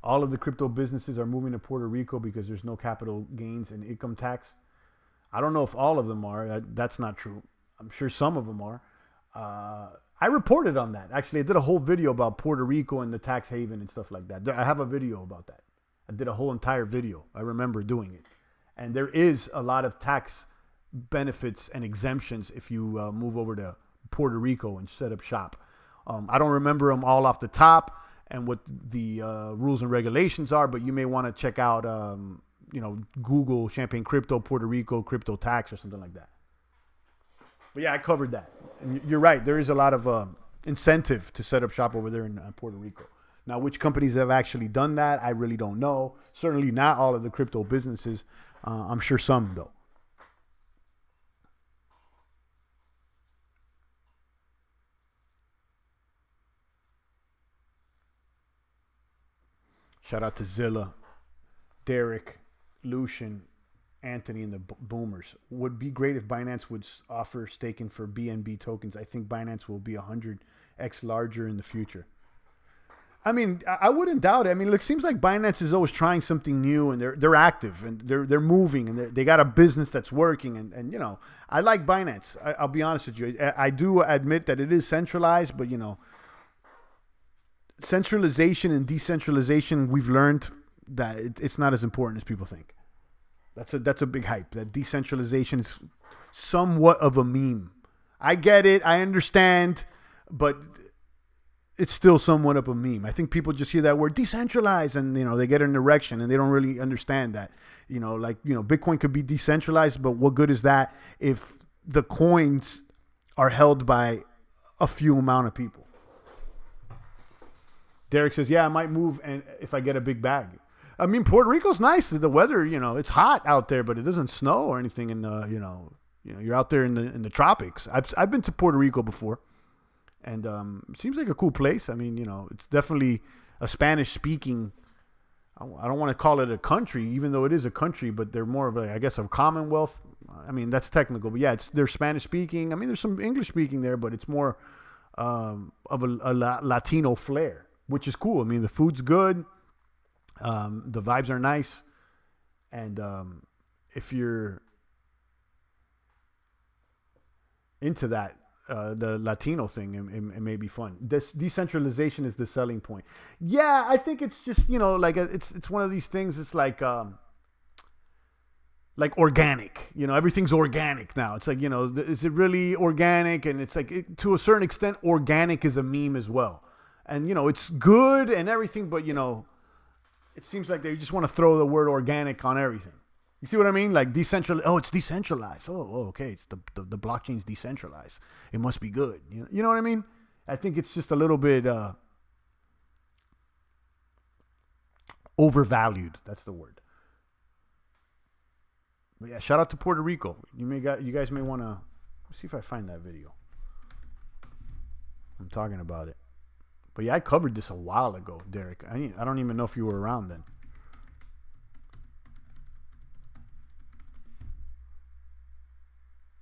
All of the crypto businesses are moving to Puerto Rico because there's no capital gains and income tax. I don't know if all of them are. That's not true. I'm sure some of them are. I reported on that. Actually, I did a whole video about Puerto Rico and the tax haven and stuff like that. I have a video about that. I did a whole entire video. I remember doing it. And there is a lot of tax benefits and exemptions if you move over to Puerto Rico and set up shop. I don't remember them all off the top and what the rules and regulations are, but you may want to check out, Google Champagne Crypto, Puerto Rico, crypto tax or something like that. But yeah, I covered that. And you're right. There is a lot of incentive to set up shop over there in Puerto Rico. Now, which companies have actually done that, I really don't know. Certainly not all of the crypto businesses. I'm sure some, though. Shout out to Zilla, Derek, Lucian, Anthony, and the Boomers. Would be great if Binance would offer staking for BNB tokens. I think Binance will be 100x larger in the future. I mean, I wouldn't doubt it. I mean, it seems like Binance is always trying something new, and they're active, and they're moving, and they got a business that's working. And I like Binance. I'll be honest with you. I do admit that it is centralized, but centralization and decentralization, we've learned that it's not as important as people think. That's a big hype. That decentralization is somewhat of a meme. I get it. I understand, but it's still somewhat of a meme. I think people just hear that word decentralized and, they get an erection and they don't really understand that, Bitcoin could be decentralized, but what good is that if the coins are held by a few amount of people? Derek says, yeah, I might move and if I get a big bag. I mean, Puerto Rico's nice. The weather, it's hot out there, but it doesn't snow or anything. And, you're out there in the tropics. I've been to Puerto Rico before. And seems like a cool place. I mean, it's definitely a Spanish-speaking. I don't want to call it a country, even though it is a country, but they're more of a commonwealth. I mean, that's technical, but yeah, they're Spanish-speaking. I mean, there's some English-speaking there, but it's more of a Latino flair, which is cool. I mean, the food's good, the vibes are nice, and if you're into that. The Latino thing, it may be fun. This decentralization is the selling point. Yeah, I think it's just it's one of these things. It's like organic. Everything's organic now. It's like is it really organic? And it's like to a certain extent, organic is a meme as well. And it's good and everything, but it seems like they just want to throw the word organic on everything. You see what I mean? Like decentralized. Oh, it's decentralized. Oh, okay. It's the blockchain's decentralized. It must be good. You know what I mean? I think it's just a little bit overvalued. That's the word. But yeah, shout out to Puerto Rico. You guys may want to see if I find that video. I'm talking about it. But yeah, I covered this a while ago, Derek. I don't even know if you were around then.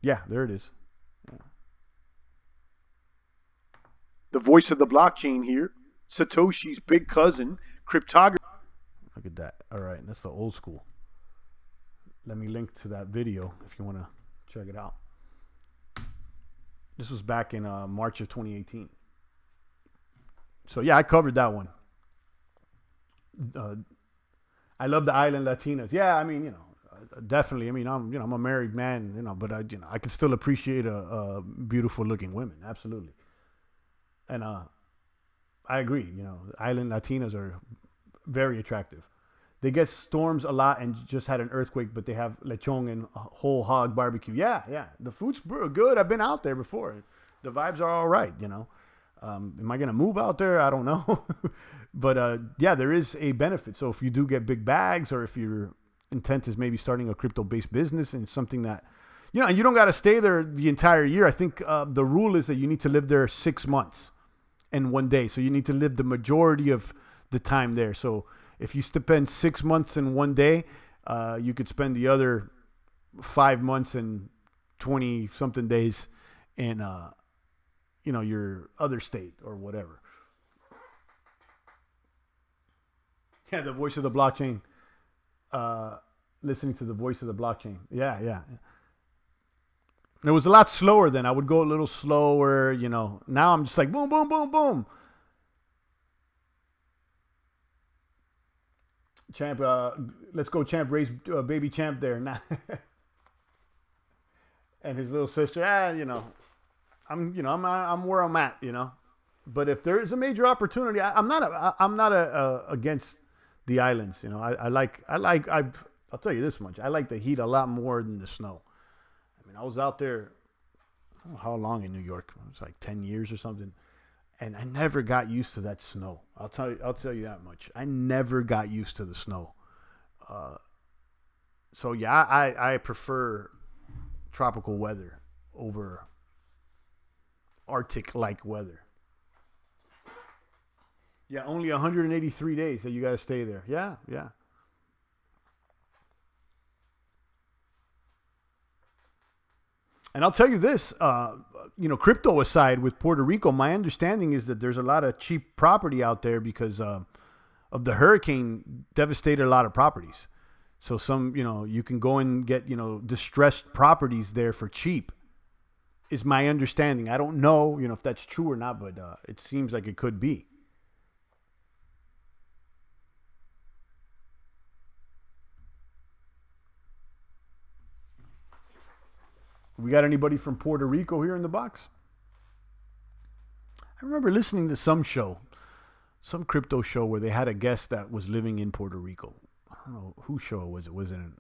Yeah, there it is. Yeah. The voice of the blockchain here. Satoshi's big cousin, cryptography. Look at that. All right, that's the old school. Let me link to that video if you want to check it out. This was back in March of 2018. So yeah, I covered that one. I love the island Latinas. Yeah, I mean, definitely. I mean, I'm a married man, but I can still appreciate a beautiful looking women. Absolutely. And I agree. Island Latinas are very attractive. They get storms a lot and just had an earthquake, but they have lechon and whole hog barbecue. Yeah, yeah. The food's good. I've been out there before. The vibes are all right, Am I going to move out there? I don't know. But yeah, there is a benefit. So if you do get big bags, or if your intent is maybe starting a crypto-based business and something that, and you don't got to stay there the entire year. I think the rule is that you need to live there 6 months and 1 day. So you need to live the majority of the time there. So if you spend 6 months and 1 day, you could spend the other 5 months and 20 something days in, your other state or whatever. Yeah, the voice of the blockchain. Listening to the voice of the blockchain. Yeah, yeah. It was a lot slower then. I would go a little slower, Now I'm just like boom, boom, boom, boom. Champ, let's go, Champ. Raise baby Champ there. And his little sister, I'm where I'm at, But if there is a major opportunity, I'm not against the islands, I'll tell you this much. I like the heat a lot more than the snow. I mean, I was out there, I don't know how long in New York. It was like 10 years or something. And I never got used to that snow. I'll tell you that much. I never got used to the snow. So yeah, I prefer tropical weather over Arctic-like weather. Yeah, only 183 days that you got to stay there. Yeah, yeah. And I'll tell you this, crypto aside with Puerto Rico, my understanding is that there's a lot of cheap property out there because of the hurricane devastated a lot of properties. So you can go and get, distressed properties there for cheap is my understanding. I don't know, if that's true or not, but it seems like it could be. We got anybody from Puerto Rico here in the box? I remember listening to some crypto show where they had a guest that was living in Puerto Rico. I don't know whose show it was. It was in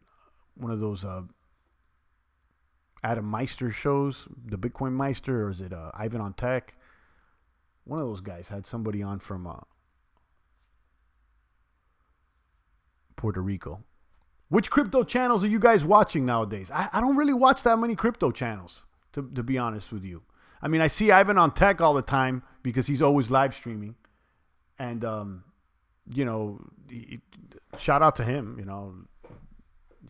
one of those Adam Meister shows, the Bitcoin Meister, or is it Ivan on Tech? One of those guys had somebody on from Puerto Rico. Which crypto channels are you guys watching nowadays? I don't really watch that many crypto channels, to be honest with you. I mean, I see Ivan on Tech all the time because he's always live streaming. And, shout out to him.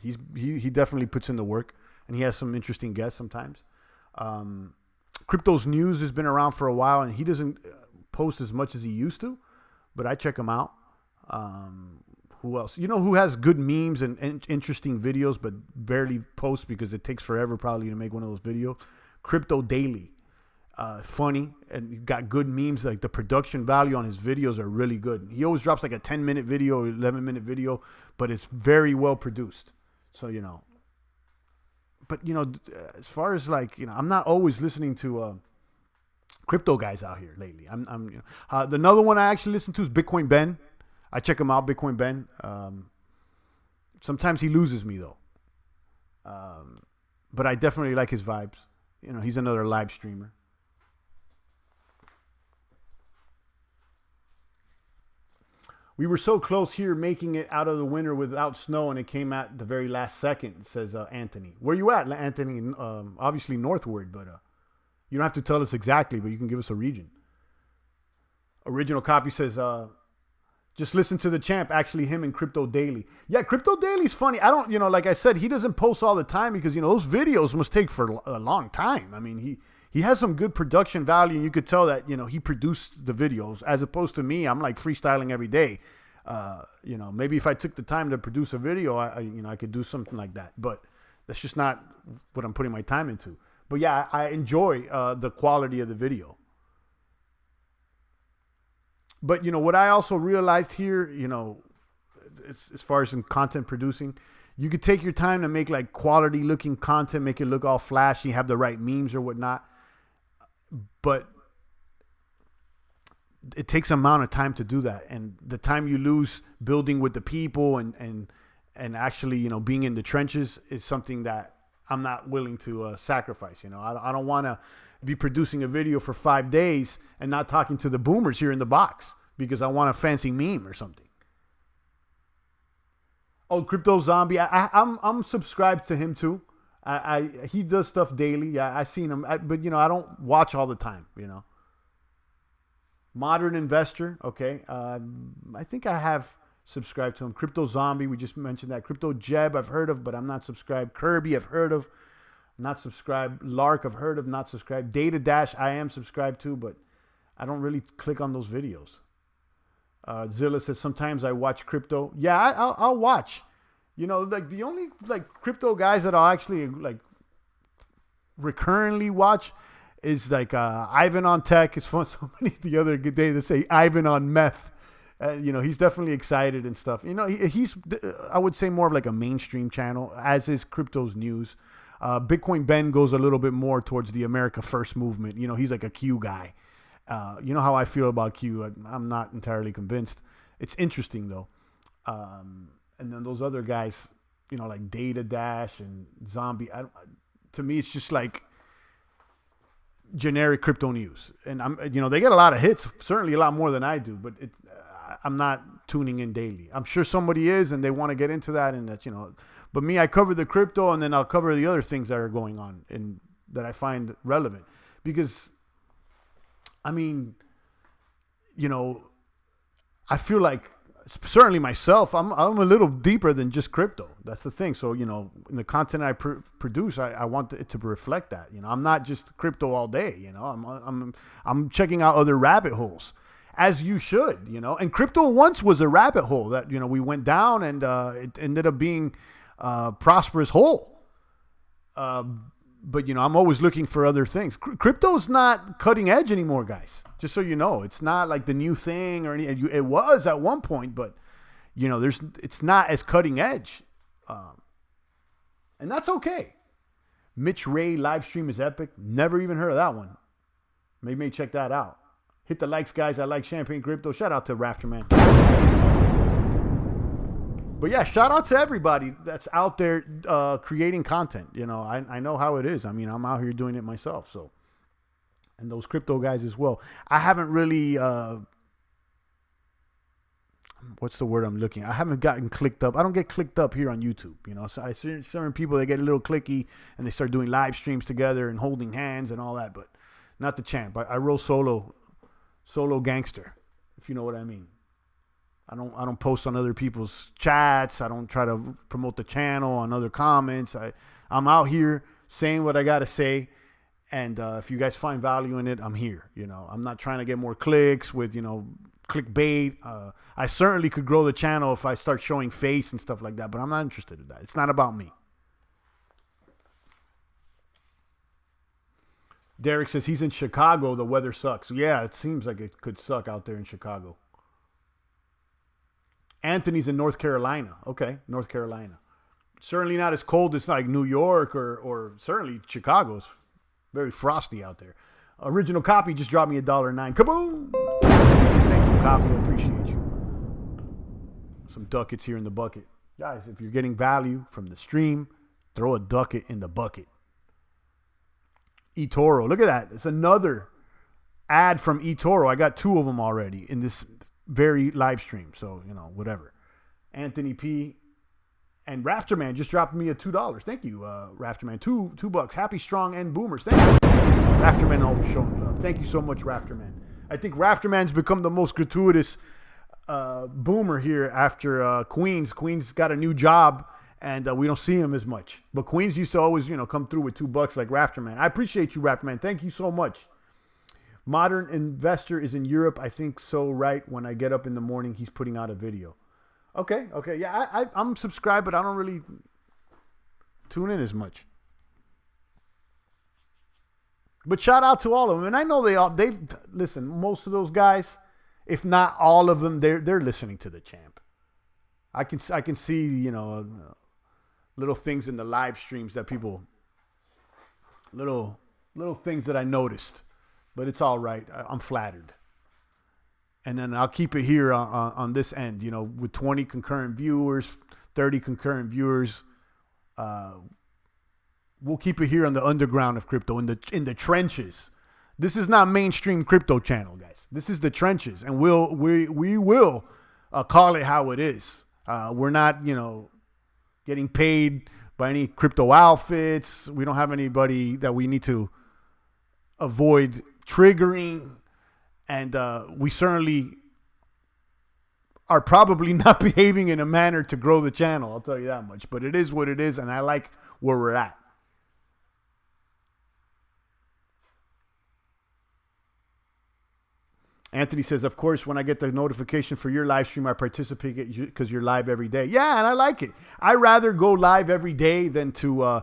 He definitely puts in the work, and he has some interesting guests sometimes. Crypto's News has been around for a while, and he doesn't post as much as he used to, but I check him out. Who else? Who has good memes and interesting videos, but barely posts because it takes forever probably to make one of those videos? Crypto Daily. Funny, and got good memes. Like the production value on his videos are really good. He always drops like a 10-minute video, 11-minute video, but it's very well produced. So, but as far as I'm not always listening to crypto guys out here lately. Another one I actually listen to is Bitcoin Ben. I check him out, Bitcoin Ben. Sometimes he loses me though. But I definitely like his vibes. He's another live streamer. We were so close here making it out of the winter without snow, and it came at the very last second, says Anthony. Where you at, Anthony? Obviously northward, but you don't have to tell us exactly, but you can give us a region. Original copy says, just listen to the champ, actually him and Crypto Daily. Yeah, Crypto Daily's funny. I don't, like I said, he doesn't post all the time because, those videos must take for a long time. I mean, he has some good production value, and you could tell that, he produced the videos as opposed to me. I'm like freestyling every day. Maybe if I took the time to produce a video, I could do something like that, but that's just not what I'm putting my time into. But yeah, I enjoy the quality of the video. But, what I also realized here, as far as in content producing. You could take your time to make like quality looking content, make it look all flashy, have the right memes or whatnot. But it takes an amount of time to do that. And the time you lose building with the people and actually, you know, being in the trenches is something that I'm not willing to sacrifice. You know, I don't want to be producing a video for 5 days and not talking to the boomers here in the box because I want a fancy meme or something. Oh, Crypto Zombie. I'm subscribed to him too. He does stuff daily. Yeah, I seen him, but you know, I don't watch all the time. You know, Modern Investor. Okay, I think I have subscribed to him. Crypto Zombie. We just mentioned that. Crypto Jeb. I've heard of, but I'm not subscribed. Kirby. I've heard of, not subscribed. Lark. I've heard of, not subscribed. Data Dash. I am subscribed to, but I don't really click on those videos. Zilla says, sometimes I watch crypto. Yeah, I'll watch. You know, like the only like crypto guys that I'll actually like recurrently watch is like Ivan on Tech. It's fun. So many the other good day they say Ivan on Meth. You know, he's definitely excited and stuff. You know, he's I would say more of like a mainstream channel, as is Crypto's News. Bitcoin Ben goes a little bit more towards the America First movement. You know, he's like a Q guy. You know how I feel about Q. I'm not entirely convinced. It's interesting though. And then those other guys, you know, like Data Dash and Zombie. To me, it's just like generic crypto news. And you know, they get a lot of hits, certainly a lot more than I do. But I'm not tuning in daily. I'm sure somebody is, and they want to get into that, and that's, you know. But me, I cover the crypto, and then I'll cover the other things that are going on and that I find relevant, because. I mean, you know, I feel like certainly myself, I'm a little deeper than just crypto. That's the thing. So, you know, in the content I produce, I want it to reflect that. You know, I'm not just crypto all day. You know, I'm checking out other rabbit holes, as you should. You know, and crypto once was a rabbit hole that, you know, we went down, and it ended up being a prosperous hole. But, you know, I'm always looking for other things. Crypto's not cutting edge anymore, guys. Just so you know, it's not like the new thing or anything. It was at one point, but, you know, it's not as cutting edge. And that's okay. Mitch Ray live stream is epic. Never even heard of that one. Maybe check that out. Hit the likes, guys. I like Champagne Crypto. Shout out to Rafterman. But yeah, shout out to everybody that's out there creating content. You know, I know how it is. I mean, I'm out here doing it myself. So, and those crypto guys as well. I haven't really, what's the word I'm looking? I haven't gotten clicked up. I don't get clicked up here on YouTube. You know, so I see certain people that get a little clicky and they start doing live streams together and holding hands and all that. But not the champ. I roll solo gangster, if you know what I mean. I don't post on other people's chats. I don't try to promote the channel on other comments. I'm out here saying what I got to say. And if you guys find value in it, I'm here. You know, I'm not trying to get more clicks with, you know, clickbait. I certainly could grow the channel if I start showing face and stuff like that, but I'm not interested in that. It's not about me. Derek says he's in Chicago. The weather sucks. Yeah, it seems like it could suck out there in Chicago. Anthony's in North Carolina. Okay, North Carolina. Certainly not as cold as like New York or certainly Chicago's very frosty out there. Original Copy just dropped me $1.09. Kaboom! Thank you, Copy. I appreciate you. Some ducats here in the bucket. Guys, if you're getting value from the stream, throw a ducat in the bucket. eToro. Look at that. It's another ad from eToro. I got 2 of them already in this very live stream. So, you know, whatever. Anthony P. And Rafterman just dropped me a $2. Thank you, Rafterman. $2. Happy, strong, and boomers. Thank you. Rafterman always showing love. Thank you so much, Rafterman. I think Rafterman's become the most gratuitous boomer here after Queens. Queens got a new job, and we don't see him as much. But Queens used to always, you know, come through with $2 like Rafterman. I appreciate you, Rafterman. Thank you so much. Modern Investor is in Europe. I think so, right? When I get up in the morning, he's putting out a video. Okay. Yeah, I'm subscribed, but I don't really tune in as much. But shout out to all of them. And I know they listen, most of those guys, if not all of them, they're listening to the champ. I can see, little things in the live streams that people, little things that I noticed, but it's all right. I'm flattered. And then I'll keep it here on this end, with 20 concurrent viewers, 30 concurrent viewers. We'll keep it here on the underground of crypto, in the trenches. This is not mainstream crypto channel, guys. This is the trenches, and we will call it how it is. We're not, getting paid by any crypto outfits. We don't have anybody that we need to avoid triggering. And we certainly are probably not behaving in a manner to grow the channel. I'll tell you that much. But it is what it is, and I like where we're at. Anthony says, of course, when I get the notification for your live stream, I participate because you're live every day. Yeah, and I like it. I rather go live every day than to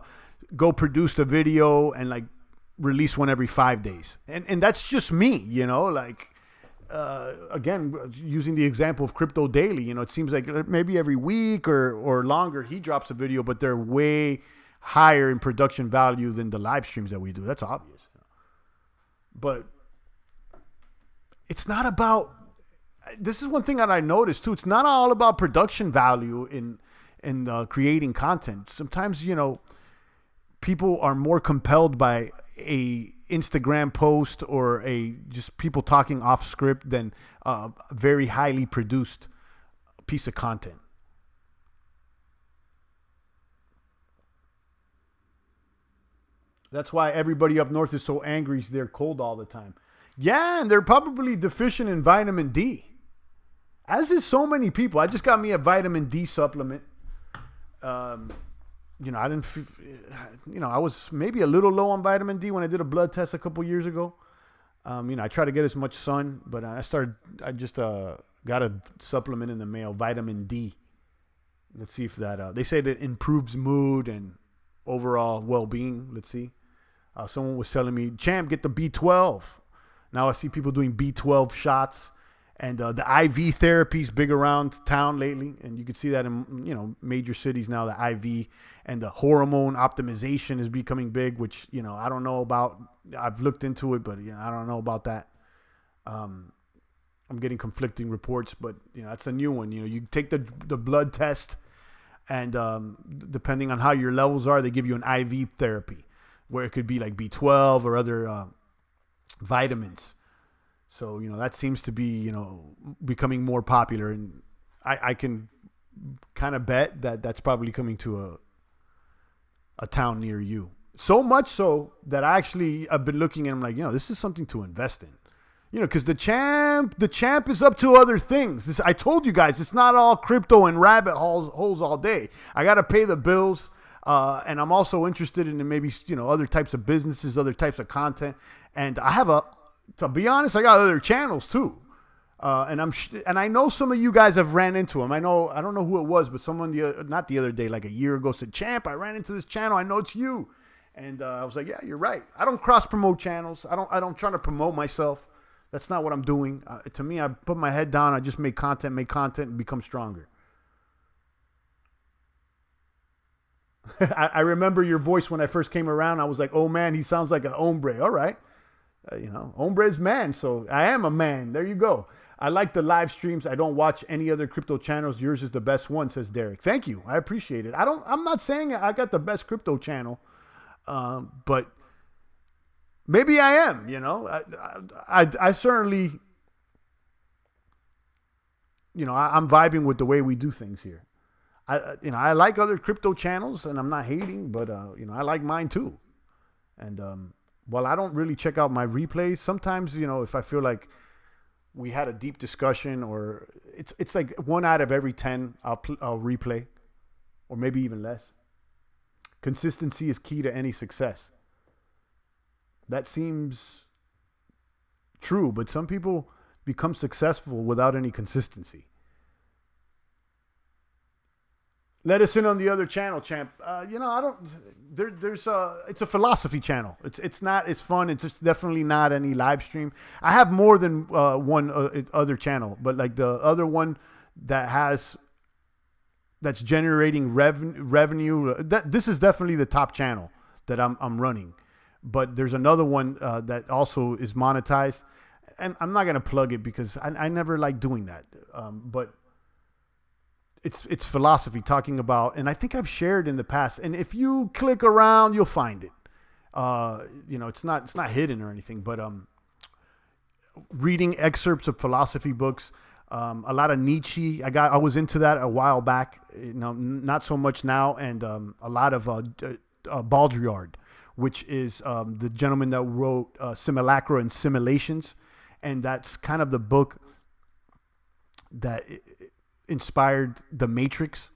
go produce the video and like release one every 5 days. And that's just me, again, using the example of Crypto Daily, it seems like maybe every week or longer he drops a video, but they're way higher in production value than the live streams that we do. That's obvious. But it's not about, this is one thing that I noticed too. It's not all about production value in creating content. Sometimes, people are more compelled by a Instagram post or just people talking off script than a very highly produced piece of content. That's why everybody up north is so angry. They're cold all the time. Yeah, and they're probably deficient in vitamin D. As is so many people. I just got me a vitamin D supplement. I was maybe a little low on vitamin D when I did a blood test a couple years ago. I try to get as much sun, but I just got a supplement in the mail, vitamin D. Let's see if that, they say that improves mood and overall well-being. Let's see. Someone was telling me, champ, get the B12. Now I see people doing B12 shots, and the IV therapy is big around town lately. And you can see that in, major cities now, the IV and the hormone optimization is becoming big, which, I don't know about. I've looked into it, but I don't know about that. I'm getting conflicting reports, but that's a new one. You take the blood test, and depending on how your levels are, they give you an IV therapy where it could be like B12 or other vitamins. So, that seems to be, becoming more popular. And I can kind of bet that that's probably coming to a town near you. So much so that I've been looking and I'm like, this is something to invest in. Because the champ is up to other things. I told you guys, it's not all crypto and rabbit holes all day. I got to pay the bills. And I'm also interested in maybe, other types of businesses, other types of content. And to be honest, I got other channels too. And I know some of you guys have ran into them. I don't know who it was, but someone not the other day, like a year ago, said, champ, I ran into this channel. I know it's you. And I was like, yeah, you're right. I don't cross promote channels. I don't try to promote myself. That's not what I'm doing. To me, I put my head down. I just make content, and become stronger. I remember your voice when I first came around. I was like, oh man, he sounds like a hombre. All right. Hombre is man. So I am a man. There you go. I like the live streams. I don't watch any other crypto channels. Yours is the best one, says Derek. Thank you. I appreciate it. I'm not saying I got the best crypto channel, but maybe I am, I certainly, I'm vibing with the way we do things here. I like other crypto channels, and I'm not hating, but I like mine too. And while I don't really check out my replays, sometimes if I feel like we had a deep discussion, or it's like 1 out of every 10 I'll replay, or maybe even less. Consistency is key to any success. That seems true, but some people become successful without any consistency. Let us in on the other channel, champ. It's a philosophy channel. It's not as fun. It's just definitely not any live stream. I have more than one other channel, but like the other one that has that's generating revenue. This is definitely the top channel that I'm running. But there's another one that also is monetized. And I'm not going to plug it because I never like doing that. But it's philosophy talking about, and I think I've shared in the past. And if you click around, you'll find it. It's not hidden or anything, but reading excerpts of philosophy books, a lot of Nietzsche. I was into that a while back, not so much now. And a lot of Baudrillard, which is the gentleman that wrote Simulacra and Simulations. And that's kind of the book that inspired The Matrix.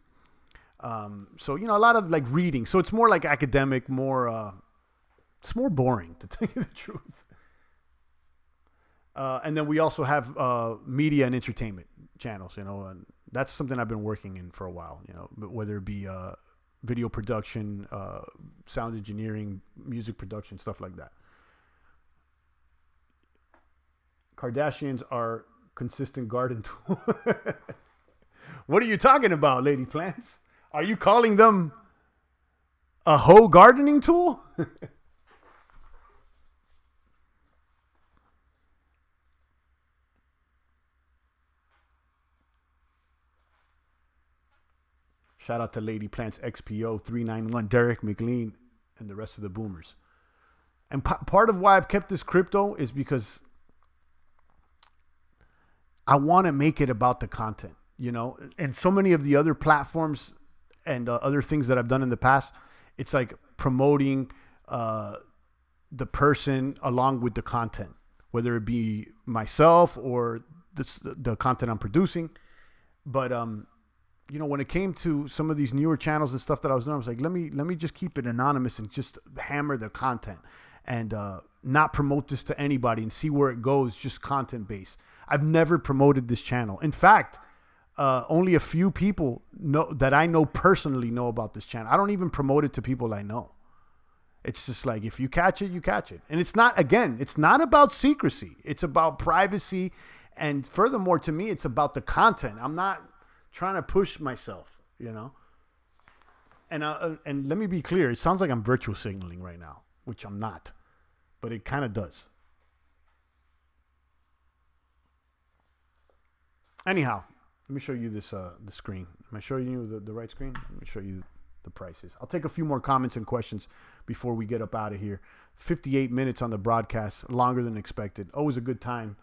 So, a lot of like reading. So it's more like academic, it's more boring, to tell you the truth. And then we also have media and entertainment channels, and that's something I've been working in for a while, whether it be video production, sound engineering, music production, stuff like that. Kardashians are consistent garden tool. What are you talking about, Lady Plants? Are you calling them a hoe gardening tool? Shout out to Lady Plants XPO 391, Derek McLean, and the rest of the boomers. And part of why I've kept this crypto is because I want to make it about the content, and so many of the other platforms and other things that I've done in the past, it's like promoting the person along with the content, whether it be myself or the content I'm producing. But, when it came to some of these newer channels and stuff that I was doing, I was like, let me just keep it anonymous and just hammer the content and not promote this to anybody and see where it goes, just content based. I've never promoted this channel. In fact, only a few people that I know personally know about this channel. I don't even promote it to people I know. It's just like, if you catch it, you catch it. And it's not about secrecy. It's about privacy. And furthermore, to me, it's about the content. I'm not trying to push myself, And let me be clear. It sounds like I'm virtual signaling right now, which I'm not. But it kind of does. Anyhow, let me show you this the screen. Am I showing you the right screen? Let me show you the prices. I'll take a few more comments and questions before we get up out of here. 58 minutes on the broadcast, longer than expected. Always a good time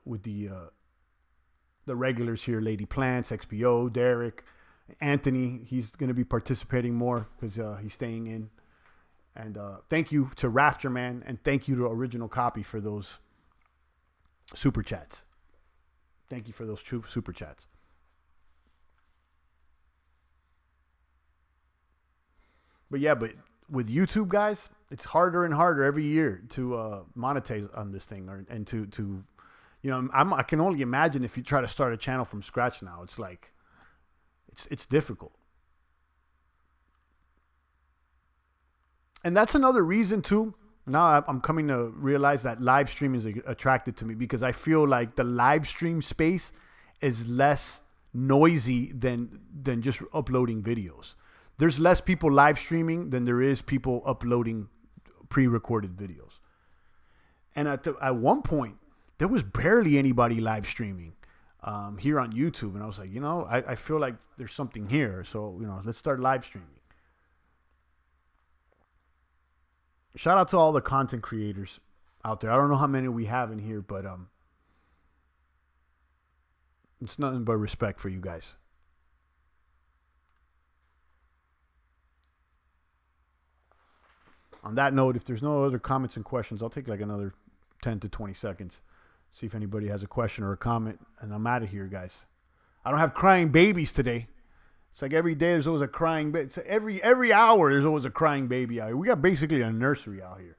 with the regulars here, Lady Plants, XPO, Derek, Anthony. He's going to be participating more because he's staying in. And thank you to Rafterman, and thank you to Original Copy for those super chats. Thank you for those true super chats. But with YouTube, guys, it's harder and harder every year to monetize on this thing, and to I can only imagine if you try to start a channel from scratch now. It's like it's difficult. And that's another reason too. Now I'm coming to realize that live stream is attracted to me, because I feel like the live stream space is less noisy than just uploading videos. There's less people live streaming than there is people uploading pre-recorded videos. And at one point, there was barely anybody live streaming here on YouTube. And I was like, I feel like there's something here. So, let's start live streaming. Shout out to all the content creators out there. I don't know how many we have in here, but it's nothing but respect for you guys. On that note, if there's no other comments and questions, I'll take like another 10 to 20 seconds. See if anybody has a question or a comment, and I'm out of here, guys. I don't have crying babies today. It's like every day there's always a crying baby. Every hour there's always a crying baby out here. We got basically a nursery out here.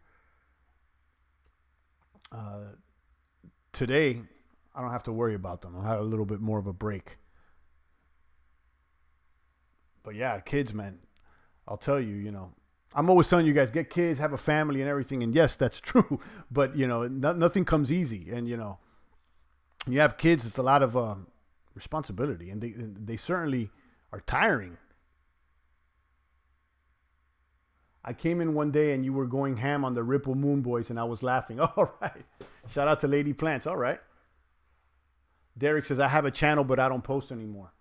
Today, I don't have to worry about them. I have a little bit more of a break. But yeah, kids, man. I'll tell you, I'm always telling you guys, get kids, have a family and everything. And yes, that's true. But, nothing comes easy. And, you have kids, it's a lot of responsibility. And they certainly are tiring. I came in one day and you were going ham on the Ripple Moon Boys and I was laughing. All right. Shout out to Lady Plants. All right. Derek says, I have a channel, but I don't post anymore.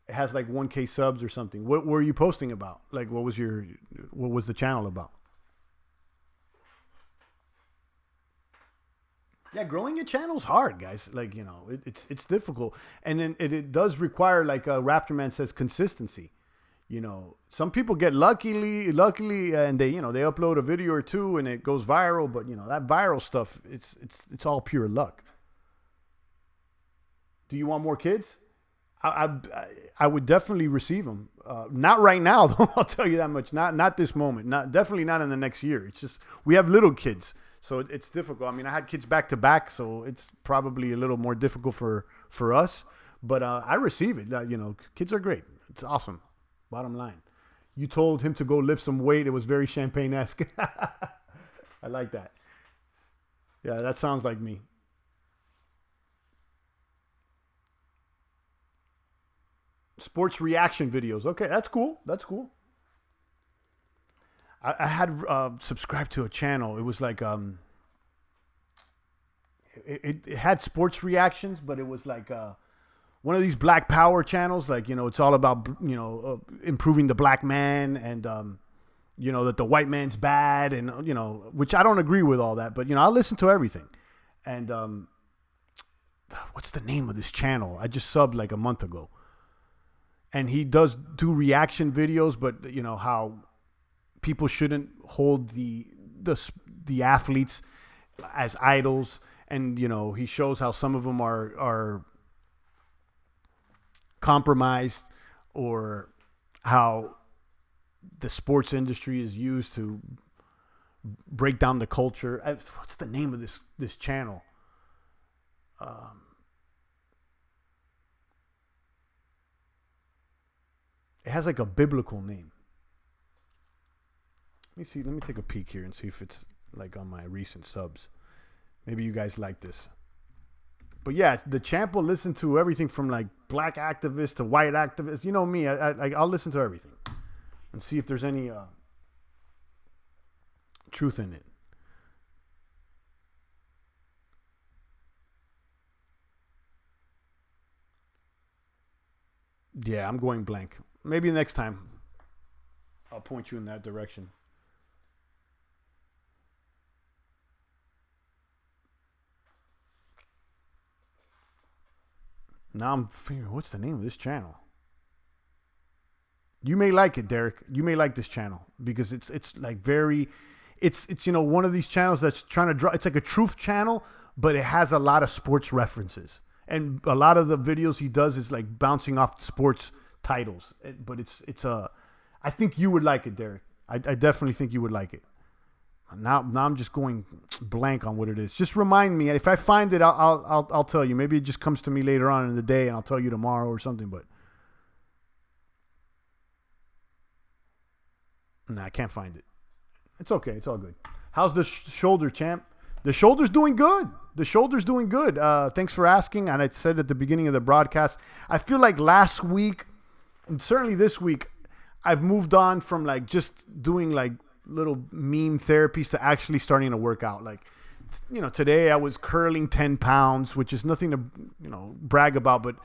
It has like 1K subs or something. What were you posting about? Like, what was the channel about? Yeah, growing a channel is hard, guys. Like, you know, it's difficult. And then it does require, like Raptorman says, consistency. You know, some people get luckily, and they upload a video or two and it goes viral. But, you know, that viral stuff, it's all pure luck. Do you want more kids? I would definitely receive them. Not right now, though. I'll tell you that much. Not this moment. Definitely not in the next year. It's just we have little kids, so it's difficult. I mean, I had kids back to back, so it's probably a little more difficult for us. But I receive it. You know, kids are great. It's awesome. Bottom line, you told him to go lift some weight. It was very Champagne-esque. I like that. Yeah, that sounds like me. Sports reaction videos. Okay, that's cool. That's cool. I had subscribed to a channel. It was like it had sports reactions, but it was like one of these Black Power channels. Like, you know, it's all about improving the black man and that the white man's bad and which I don't agree with all that, but I listen to everything. And what's the name of this channel? I just subbed like a month ago. And he does do reaction videos, but how people shouldn't hold the athletes as idols, and he shows how some of them are compromised, or how the sports industry is used to break down the culture. What's the name of this channel? It has like a biblical name. Let me see. Let me take a peek here and see if it's like on my recent subs. Maybe you guys like this. But yeah, the champ will listen to everything from like black activists to white activists. You know me. I'll listen to everything and see if there's any truth in it. Yeah, I'm going blank. Maybe next time I'll point you in that direction. Now I'm figuring, what's the name of this channel? You may like it, Derek. You may like this channel because it's like very, it's one of these channels that's trying to draw. It's like a truth channel, but it has a lot of sports references, and a lot of the videos he does is like bouncing off sports titles. But I think you would like it, Derek. I definitely think you would like it. Now I'm just going blank on what it is. Just remind me. If I find it, I'll tell you. Maybe it just comes to me later on in the day, and I'll tell you tomorrow or something. But I can't find it. It's okay. It's all good. How's the shoulder, champ? The shoulder's doing good. The shoulder's doing good. Thanks for asking. And I said at the beginning of the broadcast, I feel like last week, and certainly this week, I've moved on from like just doing like little meme therapies to actually starting to work out. Like, today I was curling 10 pounds, which is nothing to, brag about, but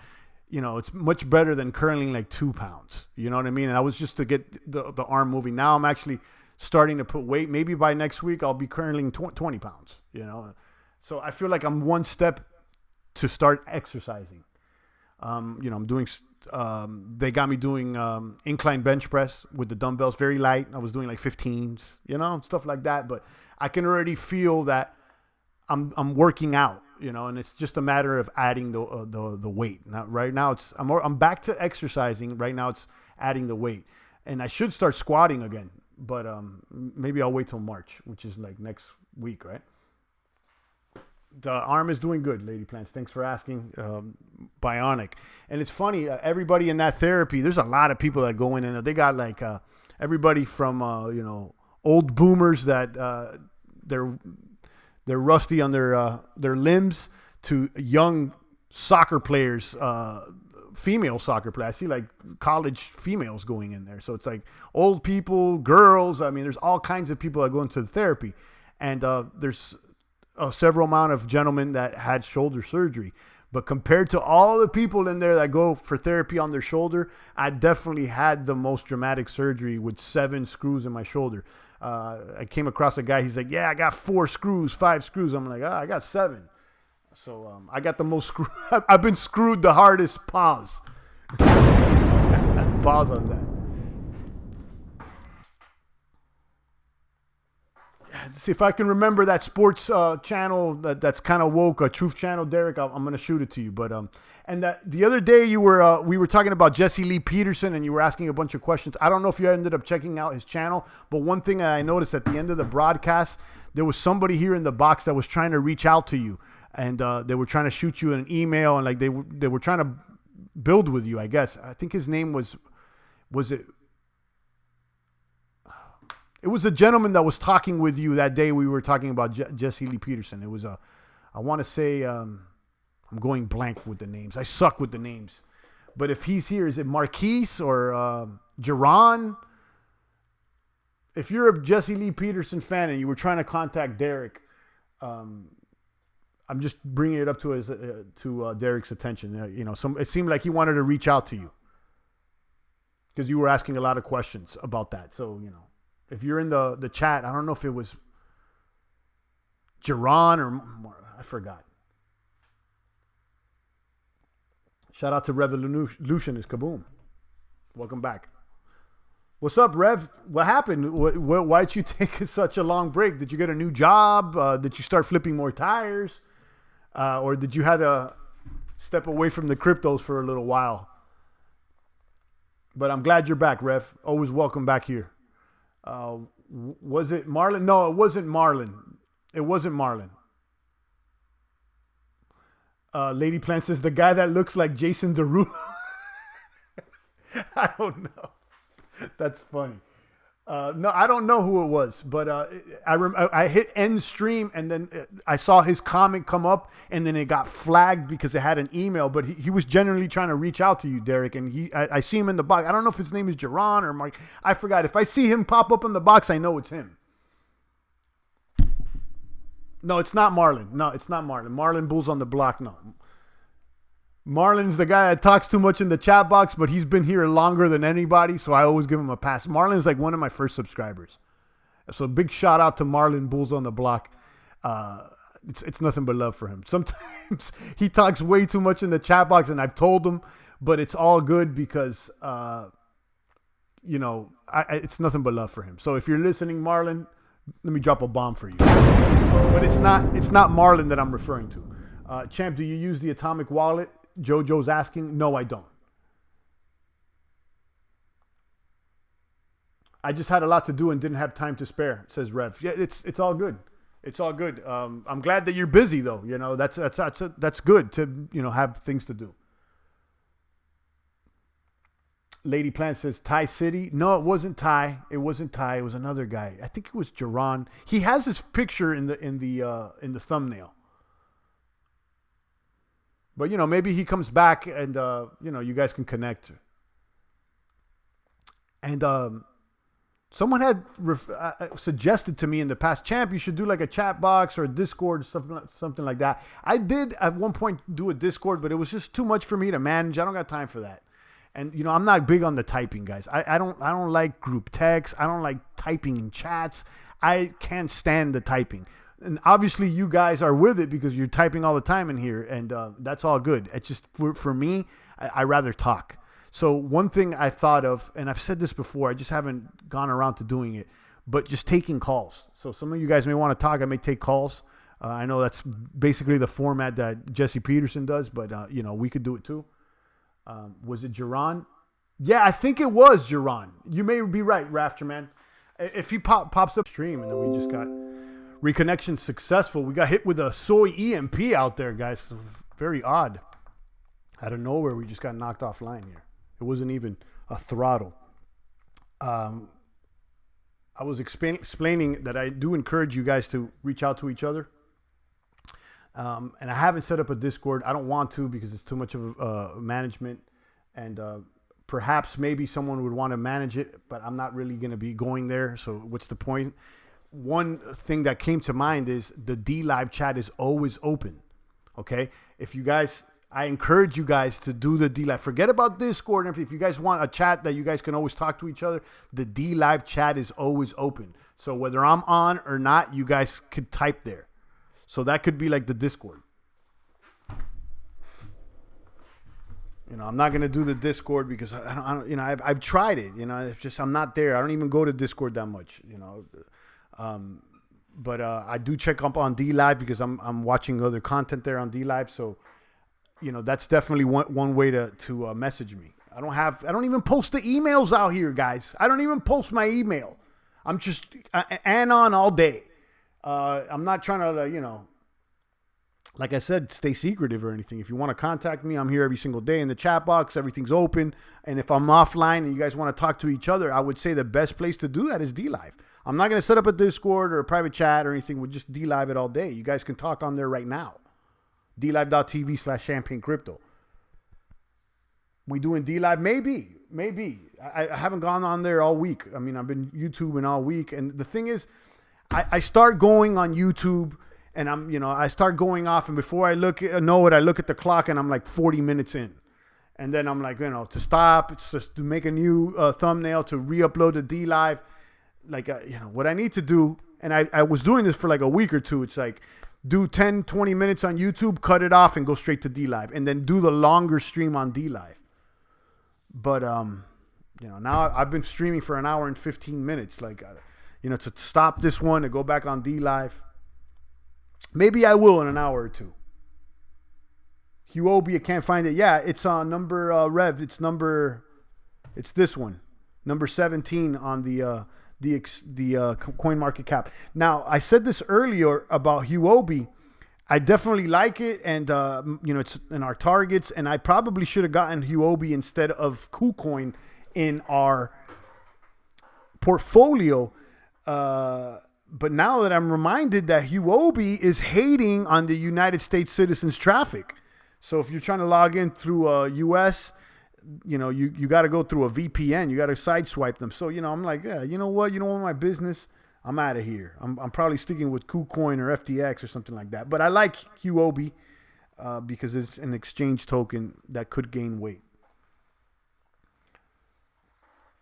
it's much better than curling like 2 pounds. You know what I mean? And I was just to get the arm moving. Now I'm actually starting to put weight. Maybe by next week, I'll be curling 20 pounds, So I feel like I'm one step to start exercising. I'm doing, they got me doing incline bench press with the dumbbells, very light. I was doing like 15s, stuff like that. But I can already feel that I'm working out, and it's just a matter of adding the weight. Now, right now I'm back to exercising. Right now it's adding the weight, and I should start squatting again. But maybe I'll wait till March, which is like next week, right? The arm is doing good, Lady Plants. Thanks for asking. Bionic. And it's funny, everybody in that therapy, there's a lot of people that go in and they got like everybody from, old boomers that they're rusty on their limbs to young soccer players female soccer play. I see like college females going in there. So it's like old people, girls. I mean, there's all kinds of people that go into the therapy. And there's several amount of gentlemen that had shoulder surgery. But compared to all the people in there that go for therapy on their shoulder, I definitely had the most dramatic surgery with 7 screws in my shoulder. I came across a guy. He's like, yeah, I got 4 screws, 5 screws. I'm like, I got 7. So I got the most screw. I've been screwed the hardest. Pause. Pause on that. See if I can remember that sports channel that's kind of woke, a Truth Channel, Derek. I'm gonna shoot it to you. But and that the other day we were talking about Jesse Lee Peterson, and you were asking a bunch of questions. I don't know if you ended up checking out his channel, but one thing I noticed at the end of the broadcast, there was somebody here in the box that was trying to reach out to you, and they were trying to shoot you an email, and like they were trying to build with you. I guess I think his name was it. It was a gentleman that was talking with you that day. We were talking about Jesse Lee Peterson. It was I want to say, I'm going blank with the names. I suck with the names. But if he's here, is it Marquise or Jerron? If you're a Jesse Lee Peterson fan and you were trying to contact Derek, I'm just bringing it up to Derek's attention. It seemed like he wanted to reach out to you because you were asking a lot of questions about that. So, if you're in the chat, I don't know if it was Jerron or I forgot. Shout out to Revolutionist Kaboom. Welcome back. What's up, Rev? What happened? Why'd you take such a long break? Did you get a new job? Did you start flipping more tires? Or did you have to step away from the cryptos for a little while? But I'm glad you're back, Rev. Always welcome back here. Was it Marlon? No, it wasn't Marlon. It wasn't Marlon. Lady Plant says the guy that looks like Jason Derulo. I don't know. That's funny. No, I don't know who it was, but I hit end stream and then I saw his comment come up and then it got flagged because it had an email, but he was genuinely trying to reach out to you, Derek. And I see him in the box. I don't know if his name is Jerron or Mark. I forgot. If I see him pop up in the box, I know it's him. No, it's not Marlon. No, it's not Marlon. Marlon Bulls on the block. No. Marlon's the guy that talks too much in the chat box, but he's been here longer than anybody, so I always give him a pass. Marlon's like one of my first subscribers. So big shout out to Marlon Bulls on the block. It's nothing but love for him. Sometimes he talks way too much in the chat box, and I've told him, but it's all good because, it's nothing but love for him. So if you're listening, Marlon, let me drop a bomb for you. But it's not Marlon that I'm referring to. Champ, do you use the Atomic Wallet? Jojo's asking. No, I don't. I just had a lot to do and didn't have time to spare, says Rev. Yeah, it's all good. It's all good. I'm glad that you're busy though. That's good to, have things to do. Lady Plant says Thai City. No, it wasn't Thai. It wasn't Thai. It was another guy. I think it was Jerron. He has his picture in the thumbnail. But, maybe he comes back and, you guys can connect. And someone had suggested to me in the past, Champ, you should do like a chat box or a Discord, something like that. I did at one point do a Discord, but it was just too much for me to manage. I don't got time for that. And, I'm not big on the typing, guys. I don't like group text. I don't like typing in chats. I can't stand the typing. And obviously you guys are with it because you're typing all the time in here, and that's all good. It's just for me, I rather talk. So one thing I thought of, and I've said this before, I just haven't gone around to doing it, but just taking calls. So some of you guys may want to talk. I may take calls. I know that's basically the format that Jesse Peterson does, but we could do it too. Was it Jerron? Yeah, I think it was Jerron. You may be right, Rafterman. If he pops up stream, and then we just got reconnection successful. We got hit with a soy EMP out there, guys. Very odd. Out of nowhere, we just got knocked offline here. It wasn't even a throttle. I was explaining that I do encourage you guys to reach out to each other. And I haven't set up a Discord. I don't want to because it's too much of management. and perhaps maybe someone would want to manage it, but I'm not really going to be going there. So what's the point? One thing that came to mind is the D Live chat is always open. Okay. If you guys, I encourage you guys to do the D Live. Forget about Discord. If you guys want a chat that you guys can always talk to each other, the D Live chat is always open. So whether I'm on or not, you guys could type there. So that could be like the Discord. I'm not going to do the Discord because I don't I've tried it, it's just, I'm not there. I don't even go to Discord that much, but I do check up on D Live because I'm watching other content there on D Live. So, that's definitely one way to message me. I don't even post the emails out here, guys. I don't even post my email. I'm just anon all day. I'm not trying to, like I said, stay secretive or anything. If you want to contact me, I'm here every single day in the chat box. Everything's open. And if I'm offline and you guys want to talk to each other, I would say the best place to do that is D Live. I'm not going to set up a Discord or a private chat or anything. We'll just D Live it all day. You guys can talk on there right now. DLive.tv/champagne-crypto. We doing D Live? Maybe. I haven't gone on there all week. I mean, I've been YouTubing all week. And the thing is, I start going on YouTube and I start going off, and before I look at the clock and I'm like 40 minutes in. And then I'm like, to stop, it's just to make a new thumbnail, to re-upload the D Live. Like, what I need to do, and I was doing this for like a week or two. It's like, do 10, 20 minutes on YouTube, cut it off and go straight to D Live, and then do the longer stream on D Live. But, now I've been streaming for an hour and 15 minutes, like, to stop this one and go back on D Live. Maybe I will in an hour or two. Huobi, I can't find it. Yeah, it's on number Rev. It's this one, number 17 on the coin market cap. Now, I said this earlier about Huobi. I definitely like it, and it's in our targets. And I probably should have gotten Huobi instead of KuCoin in our portfolio. But now that I'm reminded that Huobi is hating on the United States citizens traffic. So if you're trying to log in through US, you got to go through a VPN. You got to sideswipe them. So, I'm like, yeah, you know what? You don't want my business. I'm out of here. I'm probably sticking with KuCoin or FTX or something like that. But I like Huobi because it's an exchange token that could gain weight.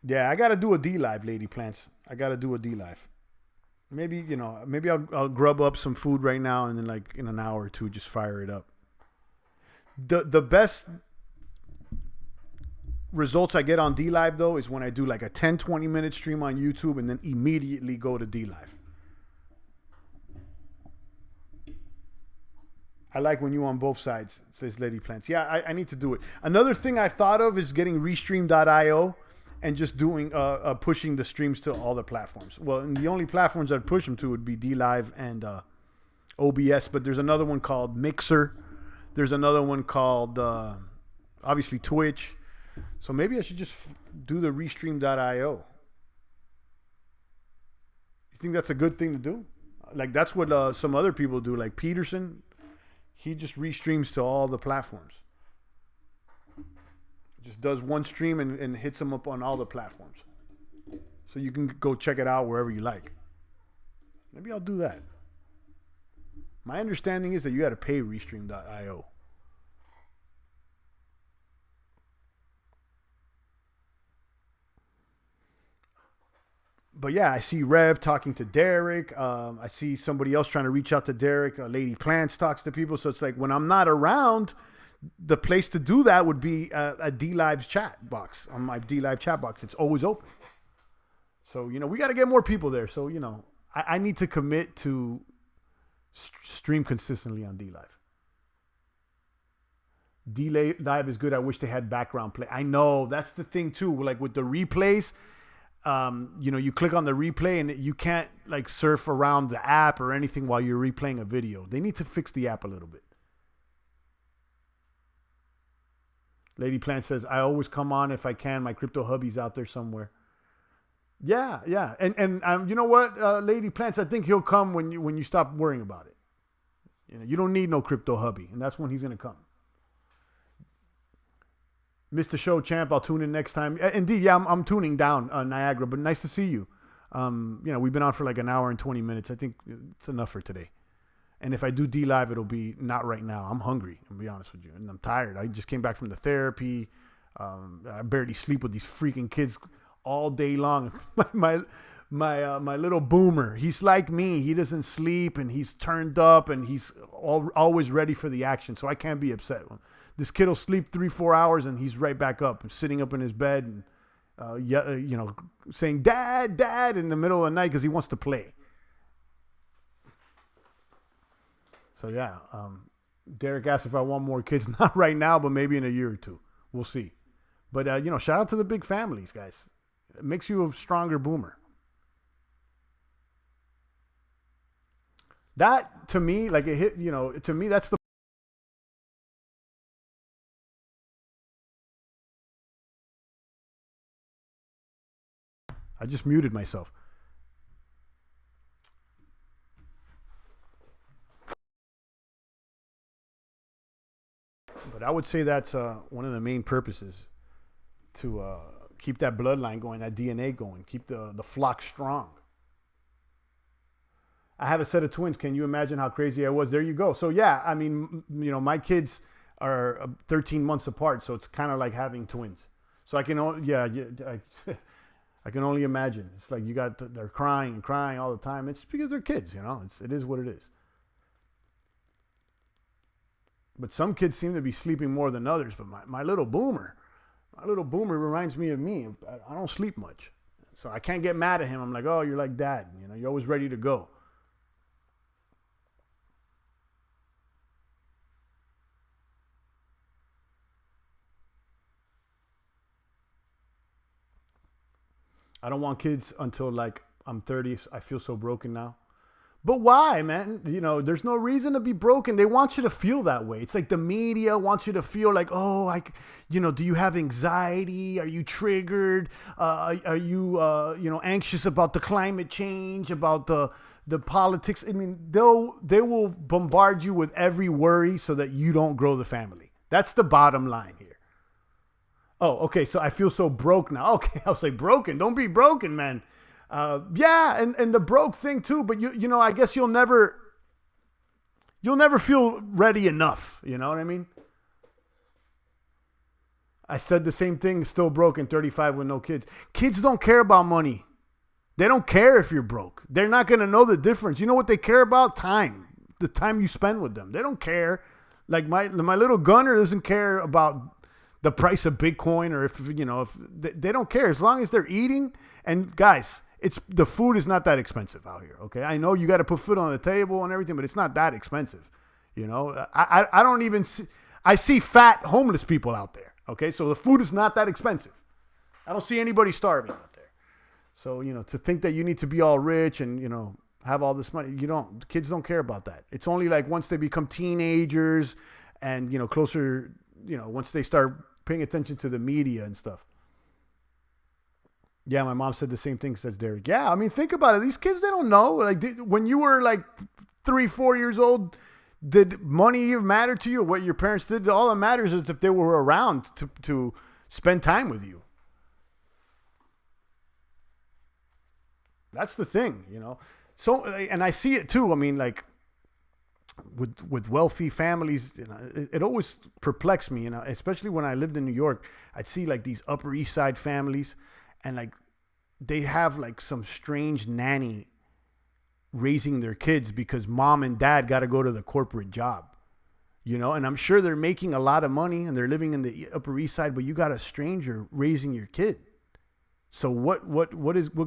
Yeah, I got to do a D Live, Lady Plants. I got to do a D Live. Maybe, I'll grub up some food right now and then like in an hour or two, just fire it up. The best results I get on D Live though is when I do like a 10, 20 minute stream on YouTube and then immediately go to D Live. I like when you on both sides, says Lady Plants. Yeah, I need to do it. Another thing I thought of is getting Restream.io and just doing pushing the streams to all the platforms. Well, and the only platforms I'd push them to would be D Live and OBS, but there's another one called Mixer. There's another one called obviously Twitch. So maybe I should just do the Restream.io. You think that's a good thing to do? Like that's what some other people do. Like Peterson, he just restreams to all the platforms. Just does one stream and hits them up on all the platforms. So you can go check it out wherever you like. Maybe I'll do that. My understanding is that you got to pay Restream.io. But yeah, I see Rev talking to Derek. I see somebody else trying to reach out to Derek. Lady Plants talks to people. So it's like when I'm not around, the place to do that would be a D Live's chat box. On my D Live chat box, it's always open. So, we got to get more people there. So, I need to commit to stream consistently on D Live. D Live is good. I wish they had background play. I know that's the thing too. Like with the replays, you click on the replay and you can't like surf around the app or anything while you're replaying a video. They need to fix the app a little bit. Lady Plant says, I always come on if I can. My crypto hubby's out there somewhere. Yeah. And you know what, Lady Plants, I think he'll come when you stop worrying about it. You don't need no crypto hubby, and that's when he's going to come. Missed the show, champ. I'll tune in next time. Indeed, yeah, I'm tuning down Niagara, but nice to see you. We've been on for like an hour and 20 minutes. I think it's enough for today. And if I do D-Live, it'll be not right now. I'm hungry, I'll be honest with you. And I'm tired. I just came back from the therapy. I barely sleep with these freaking kids all day long. my little boomer, he's like me. He doesn't sleep, and he's turned up, and he's always ready for the action. So I can't be upset. This kid will sleep 3-4 hours, and he's right back up and sitting up in his bed and saying "Dad, Dad" in the middle of the night because he wants to play. So yeah, Derek asked if I want more kids. Not right now, but maybe in a year or two. We'll see. But shout out to the big families, guys. It makes you a stronger boomer. That to me, like it hit. To me, that's the. I just muted myself. But I would say that's one of the main purposes to keep that bloodline going, that DNA going, keep the flock strong. I have a set of twins. Can you imagine how crazy I was? There you go. So yeah, I mean, my kids are 13 months apart, so it's kind of like having twins. So I can only, I can only imagine. It's like they're crying and crying all the time. It's because they're kids, it is what it is. But some kids seem to be sleeping more than others. But my little boomer reminds me of me. I don't sleep much. So I can't get mad at him. I'm like, oh, you're like dad. You're always ready to go. I don't want kids until like I'm 30. I feel so broken now. But why, man? There's no reason to be broken. They want you to feel that way. It's like the media wants you to feel like, oh, do you have anxiety? Are you triggered? Are you, anxious about the climate change, about the politics? I mean, they will bombard you with every worry so that you don't grow the family. That's the bottom line here. Oh, okay. So I feel so broke now. Okay. I was like, broken. Don't be broken, man. And the broke thing too, but I guess you'll never feel ready enough. You know what I mean? I said the same thing, still broke and 35 with no kids. Kids don't care about money. They don't care if you're broke. They're not going to know the difference. You know what they care about? Time. The time you spend with them. They don't care. Like my little gunner doesn't care about the price of Bitcoin or if they don't care as long as they're eating. And guys, the food is not that expensive out here. Okay. I know you got to put food on the table and everything, but it's not that expensive. I don't even see, I see fat homeless people out there. Okay. So the food is not that expensive. I don't see anybody starving out there. So, to think that you need to be all rich and, have all this money, kids don't care about that. It's only like once they become teenagers and, closer, once they start paying attention to the media and stuff. Yeah, my mom said the same thing, says Derek. Yeah, I mean, think about it. These kids, they don't know. Like, when you were like 3-4 years old, did money even matter to you? What your parents did? All that matters is if they were around to spend time with you. That's the thing, So, and I see it too. I mean, like, with wealthy families, it always perplexed me, especially when I lived in New York. I'd see like these Upper East Side families, and like they have like some strange nanny raising their kids because mom and dad got to go to the corporate job, and I'm sure they're making a lot of money and they're living in the Upper East Side, but you got a stranger raising your kid. So what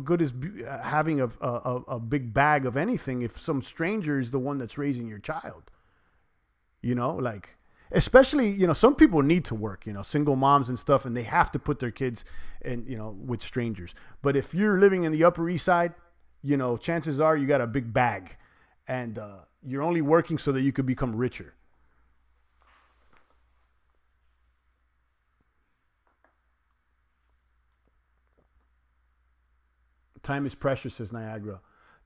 good is having a big bag of anything if some stranger is the one that's raising your child? Like, especially, some people need to work, single moms and stuff, and they have to put their kids in, with strangers. But if you're living in the Upper East Side, chances are you got a big bag and you're only working so that you could become richer. Time is precious, says Niagara.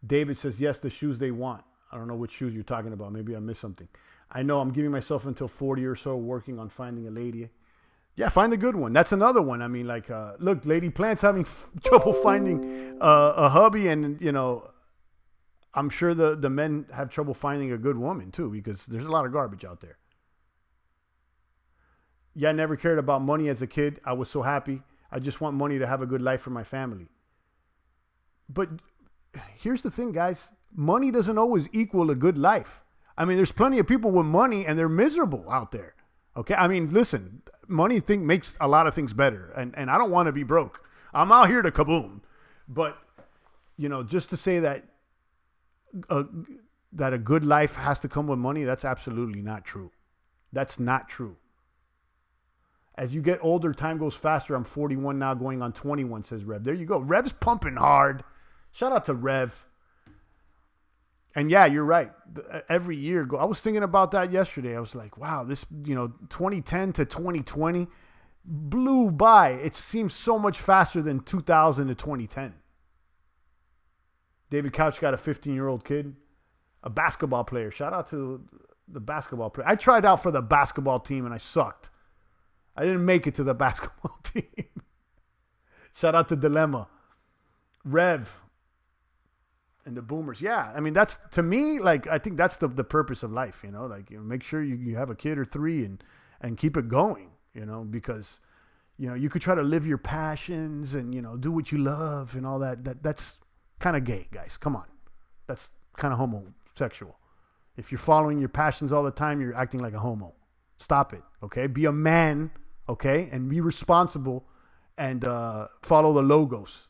David says, yes, the shoes they want. I don't know which shoes you're talking about. Maybe I missed something. I know I'm giving myself until 40 or so working on finding a lady. Yeah, find a good one. That's another one. I mean, like, look, Lady Plant's having trouble finding a hubby, and I'm sure the men have trouble finding a good woman too, because there's a lot of garbage out there. Yeah, I never cared about money as a kid. I was so happy. I just want money to have a good life for my family. But here's the thing, guys. Money doesn't always equal a good life. I mean, there's plenty of people with money and they're miserable out there. Okay. I mean, listen, money makes a lot of things better. And I don't want to be broke. I'm out here to kaboom. But, just to say that a good life has to come with money, that's absolutely not true. That's not true. As you get older, time goes faster. I'm 41 now, going on 21, says Rev. There you go. Rev's pumping hard. Shout out to Rev. And yeah, you're right. Every year, I was thinking about that yesterday. I was like, wow, this, 2010 to 2020 blew by. It seems so much faster than 2000 to 2010. David Couch got a 15-year-old kid, a basketball player. Shout out to the basketball player. I tried out for the basketball team and I sucked. I didn't make it to the basketball team. Shout out to Dilemma. Rev. And the boomers. Yeah. I mean, that's, to me, like, I think that's the purpose of life, make sure you have a kid or three and keep it going, because, you could try to live your passions and, do what you love and all that. That's kind of gay, guys. Come on. That's kind of homosexual. If you're following your passions all the time, you're acting like a homo. Stop it. Okay. Be a man. Okay. And be responsible and follow the logos.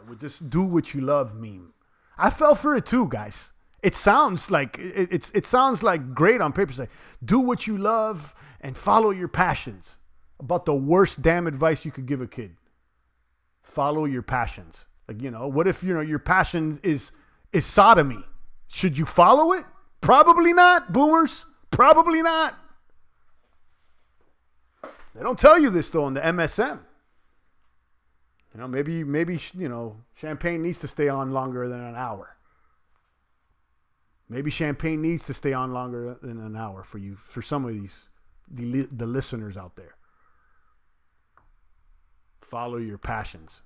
With this "do what you love" meme, I fell for it too, guys. It sounds like it sounds like great on paper. Say, do what you love and follow your passions. About the worst damn advice you could give a kid. Follow your passions. Like, what if your passion is sodomy? Should you follow it? Probably not, boomers. Probably not. They don't tell you this though in the MSM. Maybe champagne needs to stay on longer than an hour. Maybe champagne needs to stay on longer than an hour for some of the listeners out there. Follow your passions.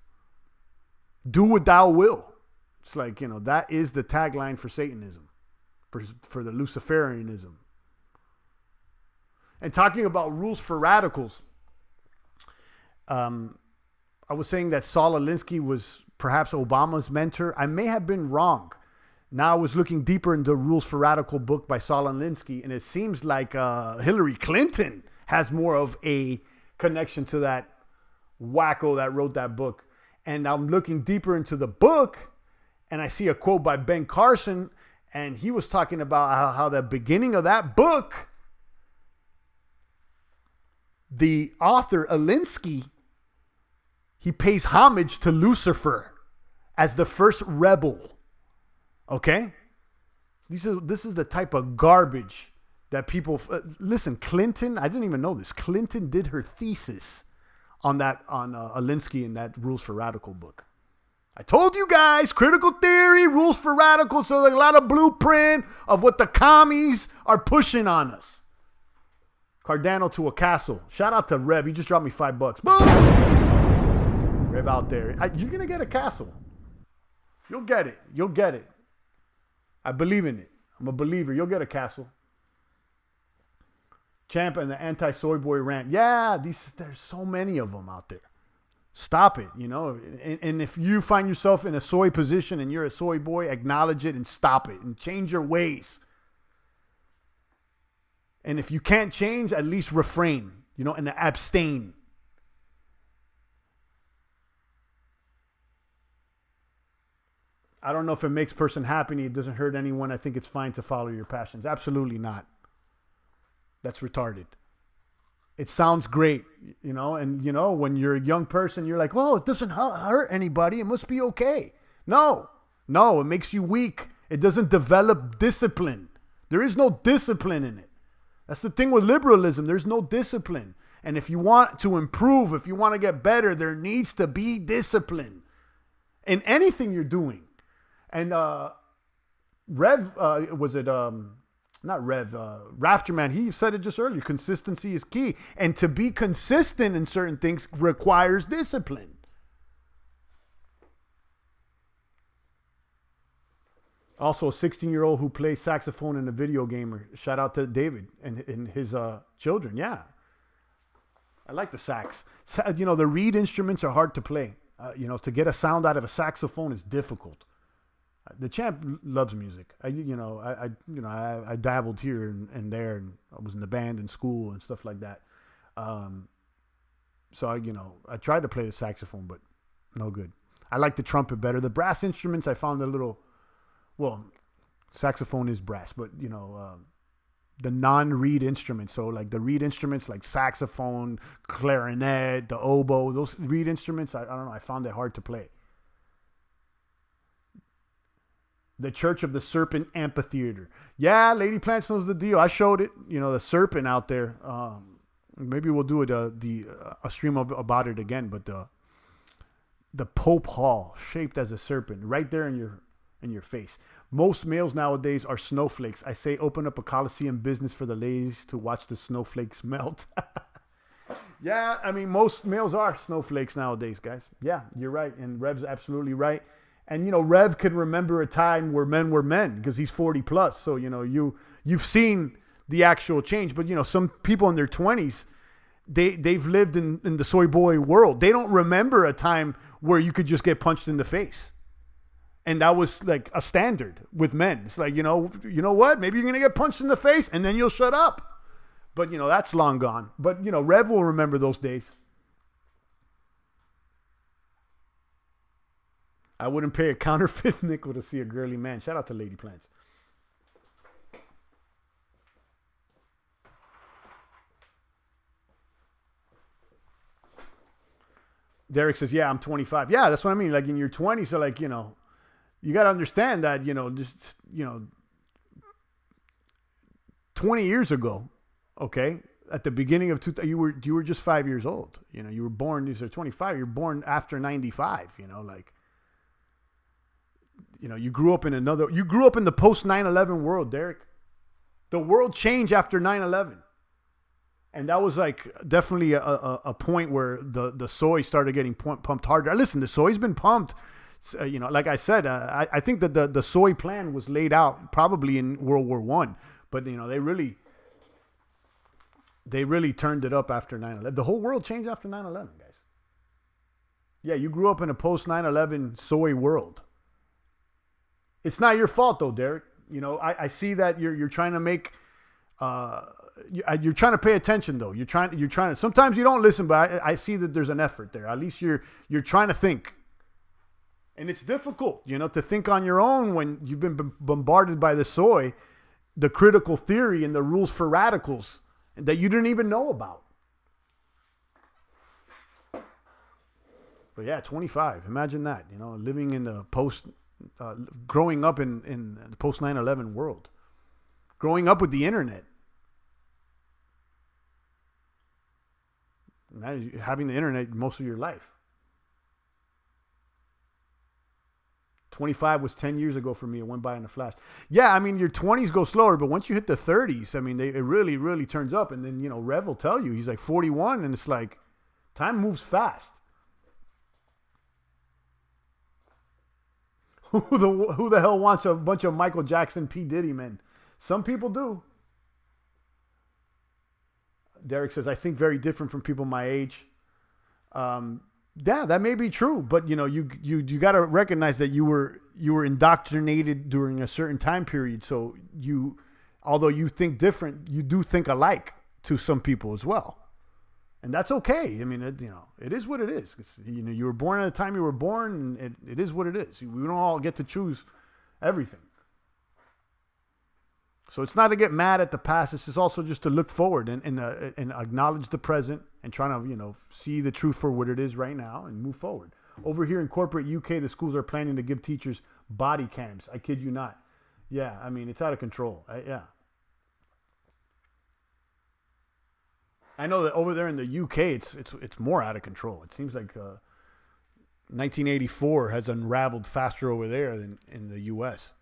Do what thou will. It's like, that is the tagline for Satanism, for the Luciferianism. And talking about rules for radicals, I was saying that Saul Alinsky was perhaps Obama's mentor. I may have been wrong. Now I was looking deeper into the Rules for Radical book by Saul Alinsky, and it seems like Hillary Clinton has more of a connection to that wacko that wrote that book. And I'm looking deeper into the book, and I see a quote by Ben Carson, and he was talking about how the beginning of that book, the author Alinsky, he pays homage to Lucifer as the first rebel. Okay? This is the type of garbage that people... listen, Clinton, I didn't even know this. Clinton did her thesis on Alinsky in that Rules for Radical book. I told you guys, critical theory, Rules for Radical, so there's a lot of blueprint of what the commies are pushing on us. Cardano to a castle. Shout out to Rev. He just dropped me $5. Boom! Rev out there. You're going to get a castle. You'll get it. You'll get it. I believe in it. I'm a believer. You'll get a castle. Champ and the anti-soy boy rant. Yeah, there's so many of them out there. Stop it, And if you find yourself in a soy position and you're a soy boy, acknowledge it and stop it and change your ways. And if you can't change, at least refrain, and abstain. I don't know if it makes a person happy. It doesn't hurt anyone. I think it's fine to follow your passions. Absolutely not. That's retarded. It sounds great, and when you're a young person, you're like, well, it doesn't hurt anybody. It must be okay. No, it makes you weak. It doesn't develop discipline. There is no discipline in it. That's the thing with liberalism. There's no discipline. And if you want to improve, if you want to get better, there needs to be discipline in anything you're doing. And Rev, not Rev, Rafterman, he said it just earlier. Consistency is key. And to be consistent in certain things requires discipline. Also, a 16-year-old who plays saxophone in a video gamer. Shout out to David and his children. Yeah. I like the sax. You know, the reed instruments are hard to play. You know, to get a sound out of a saxophone is difficult. The champ loves music. I dabbled here and there, and I was in the band in school and stuff like that. So I tried to play the saxophone, but no good. I like the trumpet better. The brass instruments I found a little, well, saxophone is brass, but the non-reed instruments. So like the reed instruments, like saxophone, clarinet, the oboe, those reed instruments, I don't know. I found it hard to play. The Church of the Serpent Amphitheater. Yeah, Lady Plants knows the deal. I showed it. The serpent out there. Maybe we'll do it a stream about it again. But the Pope Hall, shaped as a serpent, right there in your face. Most males nowadays are snowflakes. I say open up a Coliseum business for the ladies to watch the snowflakes melt. Yeah, I mean, most males are snowflakes nowadays, guys. Yeah, you're right. And Rev's absolutely right. And, Rev could remember a time where men were men because he's 40 plus. So, you've seen the actual change. But, some people in their 20s, they've lived in the soy boy world. They don't remember a time where you could just get punched in the face. And that was like a standard with men. It's like, you know what? Maybe you're going to get punched in the face and then you'll shut up. But, that's long gone. But, Rev will remember those days. I wouldn't pay a counterfeit nickel to see a girly man. Shout out to Lady Plants. Derek says, yeah, I'm 25. Yeah, that's what I mean. Like in your 20s, so like, you got to understand that, 20 years ago, okay, at the beginning of you were just 5 years old. You were born, you said 25, you're born after 95, you grew up in the post 9/11 world, Derek. The world changed after 9/11. And that was like definitely a point where the soy started getting pumped harder. Listen, the soy's been pumped. Like I said, I think that the soy plan was laid out probably in World War I, but they really turned it up after 9/11. The whole world changed after 9/11, guys. Yeah, you grew up in a post 9/11 soy world. It's not your fault though, Derek. I see that you're trying to make, you're trying to pay attention though. You're trying to, sometimes you don't listen, but I see that there's an effort there. At least you're trying to think. And it's difficult, to think on your own when you've been bombarded by the soy, the critical theory and the rules for radicals that you didn't even know about. But yeah, 25. Imagine that, living in the growing up in the post 9/11 world, growing up with the internet, having the internet most of your life. 25 was 10 years ago for me. It went by in a flash. Yeah, I mean, your 20s go slower, but once you hit the 30s, I mean, it really, really turns up. And then, Rev will tell you, he's like 41, and it's like, time moves fast. Who the hell wants a bunch of Michael Jackson, P. Diddy men? Some people do. Derek says, I think very different from people my age. Yeah, that may be true, but you got to recognize that you were indoctrinated during a certain time period. So although you think different, you do think alike to some people as well, and that's okay. I mean, it is what it is. You were born at the time you were born, and it is what it is. We don't all get to choose everything. So it's not to get mad at the past. It's just also just to look forward and acknowledge the present and trying to, see the truth for what it is right now and move forward. Over here in corporate UK, the schools are planning to give teachers body cams. I kid you not. Yeah, I mean, it's out of control. Yeah. I know that over there in the UK, it's more out of control. It seems like 1984 has unraveled faster over there than in the US.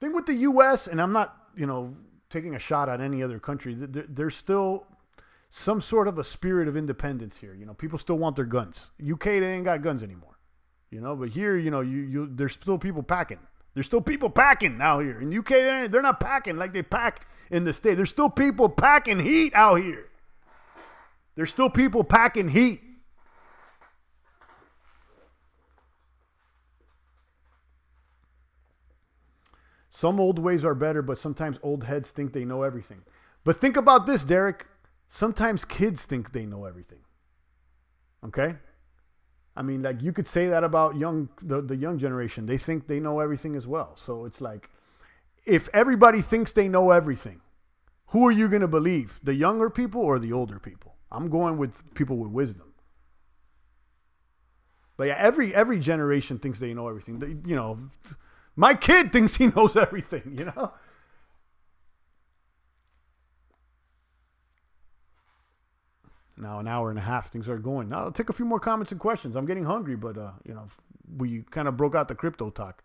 Thing with the U.S., and I'm not, taking a shot at any other country. There's still some sort of a spirit of independence here. People still want their guns. UK, they ain't got guns anymore. But here, there's still people packing. There's still people packing out here. In UK, they're not packing like they pack in the States. There's still people packing heat out here. There's still people packing heat. Some old ways are better, but sometimes old heads think they know everything. But think about this, Derek. Sometimes kids think they know everything. Okay? I mean, like, you could say that about the young generation. They think they know everything as well. So it's like, if everybody thinks they know everything, who are you going to believe? The younger people or the older people? I'm going with people with wisdom. But yeah, every generation thinks they know everything. My kid thinks he knows everything, Now an hour and a half, things are going. Now I'll take a few more comments and questions. I'm getting hungry, but we kind of broke out the crypto talk.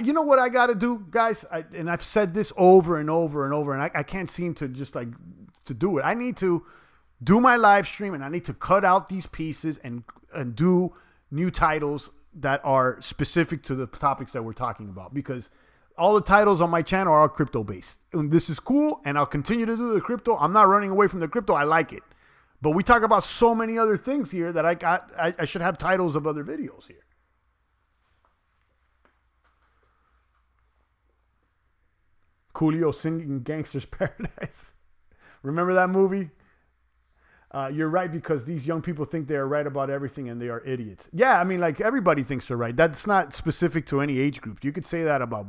You know what I got to do, guys? And I've said this over and over and over, and I can't seem to just to do it. I need to do my live stream, and I need to cut out these pieces and do new titles that are specific to the topics that we're talking about, because all the titles on my channel are all crypto based. And this is cool, and I'll continue to do the crypto. I'm not running away from the crypto. I like it. But we talk about so many other things here that I should have titles of other videos here. Coolio singing Gangster's Paradise. Remember that movie? You're right, because these young people think they are right about everything and they are idiots. Yeah, I mean, like, everybody thinks they're right. That's not specific to any age group. You could say that about,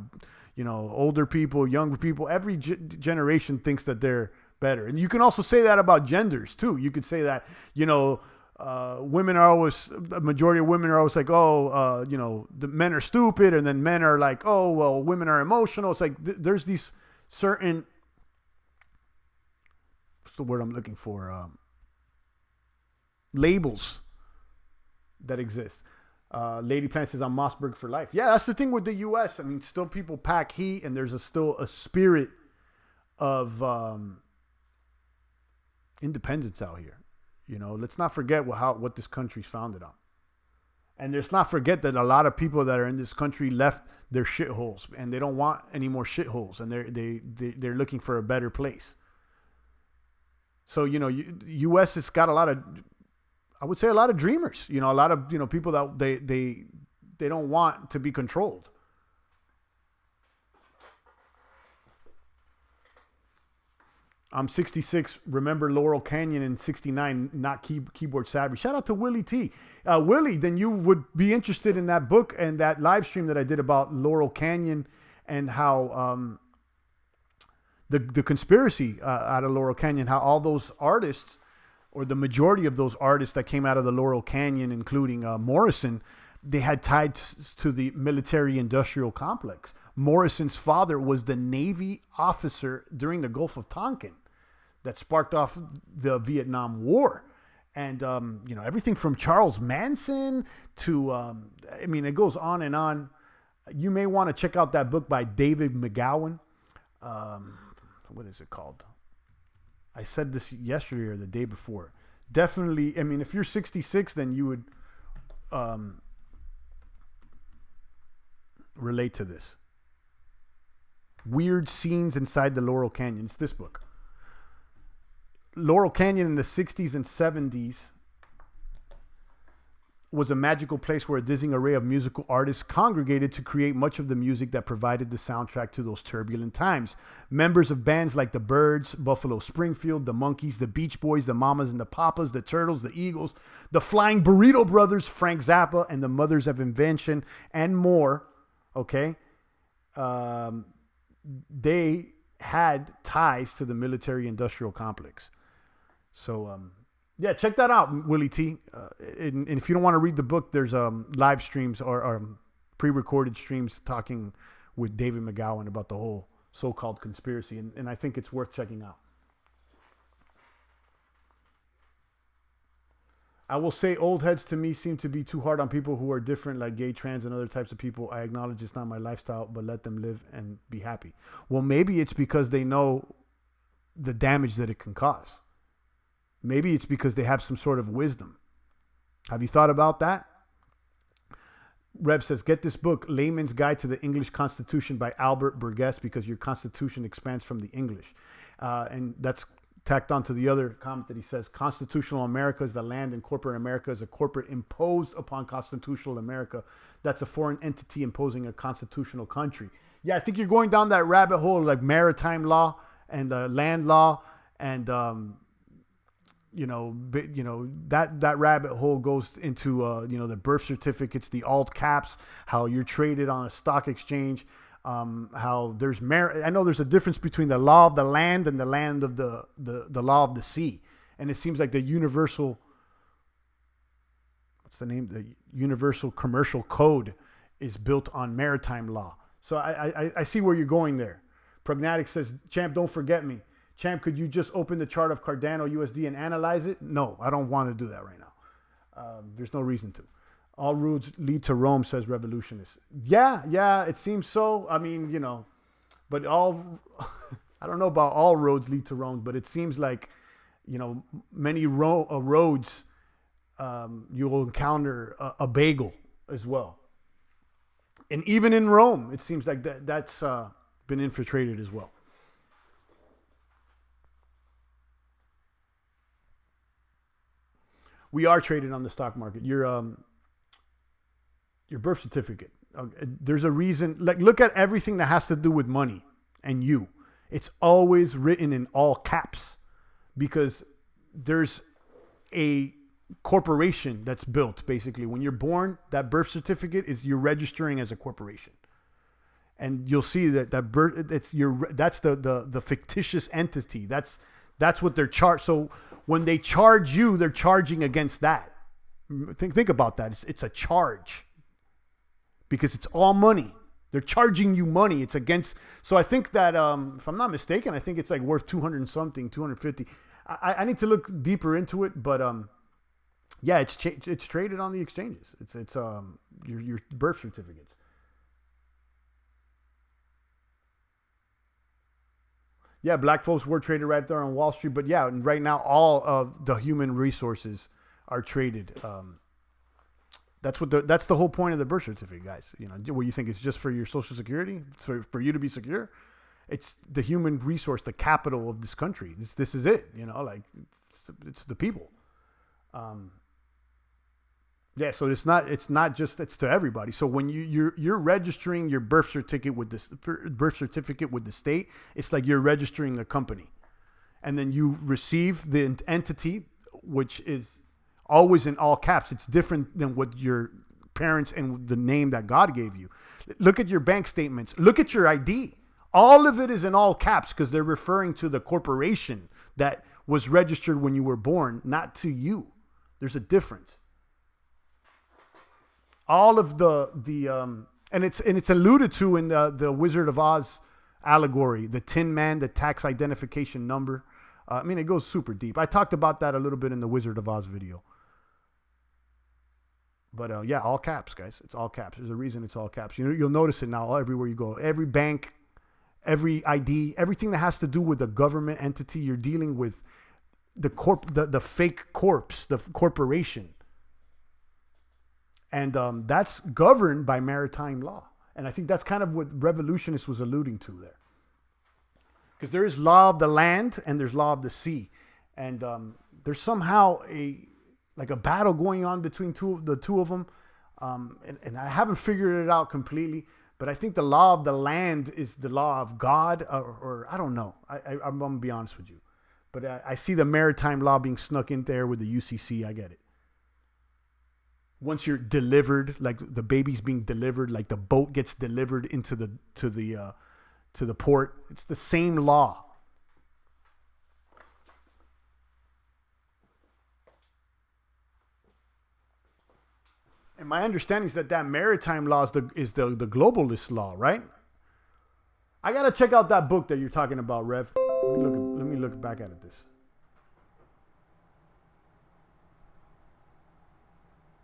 older people, younger people. Every generation thinks that they're better. And you can also say that about genders too. You could say that, women are always, the majority of women are always like, the men are stupid. And then men are like, oh, well, women are emotional. It's like, there's these certain, what's the word I'm looking for? Labels that exist. Lady Planet says, I'm Mossberg for life. Yeah, that's the thing with the U.S. I mean, still people pack heat, and there's still a spirit of independence out here. Let's not forget what this country's founded on. And let's not forget that a lot of people that are in this country left their shitholes, and they don't want any more shitholes, and they're looking for a better place. So, U.S. has got a lot of, I would say, a lot of dreamers, a lot of, people that they don't want to be controlled. I'm 66. Remember Laurel Canyon in 69, not keyboard savvy. Shout out to Willie T. Willie, then you would be interested in that book and that live stream that I did about Laurel Canyon and how the conspiracy out of Laurel Canyon, how all those artists, or the majority of those artists that came out of the Laurel Canyon, including Morrison, they had ties to the military-industrial complex. Morrison's father was the Navy officer during the Gulf of Tonkin that sparked off the Vietnam War. And, everything from Charles Manson to, it goes on and on. You may want to check out that book by David McGowan. What is it called? I said this yesterday or the day before. Definitely, if you're 66, then you would relate to this. Weird Scenes Inside the Laurel Canyon. It's this book. Laurel Canyon in the 60s and 70s was a magical place where a dizzying array of musical artists congregated to create much of the music that provided the soundtrack to those turbulent times. Members of bands like the Byrds, Buffalo Springfield, the Monkees, the Beach Boys, the Mamas and the Papas, the Turtles, the Eagles, the Flying Burrito Brothers, Frank Zappa, and the Mothers of Invention, and more, okay? They had ties to the military-industrial complex. So, yeah, check that out, Willie T. And if you don't want to read the book, there's live streams or pre-recorded streams talking with David McGowan about the whole so-called conspiracy. And I think it's worth checking out. I will say old heads to me seem to be too hard on people who are different, like gay, trans, and other types of people. I acknowledge it's not my lifestyle, but let them live and be happy. Well, maybe it's because they know the damage that it can cause. Maybe it's because they have some sort of wisdom. Have you thought about that? Rev says, get this book, Layman's Guide to the English Constitution by Albert Burgess, because your Constitution expands from the English. And that's tacked on to the other comment that he says, constitutional America is the land and corporate America is a corporate imposed upon constitutional America. That's a foreign entity imposing a constitutional country. Yeah, I think you're going down that rabbit hole, like maritime law and land law, and that rabbit hole goes into the birth certificates, the alt caps, how you're traded on a stock exchange. How there's I know there's a difference between the law of the land and the land of the law of the sea. And it seems like the universal, what's the name? The Universal Commercial Code is built on maritime law. So I see where you're going there. Pragmatic says, Champ, don't forget me. Champ, could you just open the chart of Cardano USD and analyze it? No, I don't want to do that right now. There's no reason to. All roads lead to Rome, says Revolutionist. Yeah, it seems so. I mean, but I don't know about all roads lead to Rome, but it seems like, many roads, you will encounter a bagel as well. And even in Rome, it seems like that's been infiltrated as well. We are traded on the stock market. Your birth certificate. There's a reason. Like, look at everything that has to do with money and you. It's always written in all caps because there's a corporation that's built. Basically, when you're born, that birth certificate is you're registering as a corporation, and you'll see that that's the fictitious entity. That's what they're charged. So when they charge you, they're charging against that. Think about that. It's a charge. Because it's all money. They're charging you money. It's against. So I think that, if I'm not mistaken, I think it's like worth 200 and something, 250. I need to look deeper into it, but yeah, it's traded on the exchanges. It's your birth certificates. Yeah, black folks were traded right there on Wall Street, but yeah, and right now all of the human resources are traded. That's the whole point of the birth certificate, guys. What you think it's just for your Social Security, for you to be secure. It's the human resource, the capital of this country. This is it. It's the people. Yeah. So it's not just it's to everybody. So when you're registering your birth certificate with the state, it's like you're registering the company, and then you receive the entity, which is always in all caps. It's different than what your parents and the name that God gave you. Look at your bank statements. Look at your ID. All of it is in all caps because they're referring to the corporation that was registered when you were born, not to you. There's a difference. All of and it's alluded to in the Wizard of Oz allegory, the Tin Man, the tax identification number. It goes super deep. I talked about that a little bit in the Wizard of Oz video. But yeah, all caps, guys. It's all caps. There's a reason it's all caps. You'll notice it now everywhere you go. Every bank, every ID, everything that has to do with a government entity, you're dealing with the fake corpse, the corporation. And that's governed by maritime law. And I think that's kind of what Revolutionist was alluding to there. Because there is law of the land and there's law of the sea. And there's somehow a battle going on between the two of them. And I haven't figured it out completely. But I think the law of the land is the law of God. Or I don't know. I'm going to be honest with you. But I see the maritime law being snuck in there with the UCC. I get it. Once you're delivered, like the baby's being delivered, like the boat gets delivered into the port, it's the same law. And my understanding is that maritime law is the globalist law, right? I gotta check out that book that you're talking about, Rev. Let me look back at it.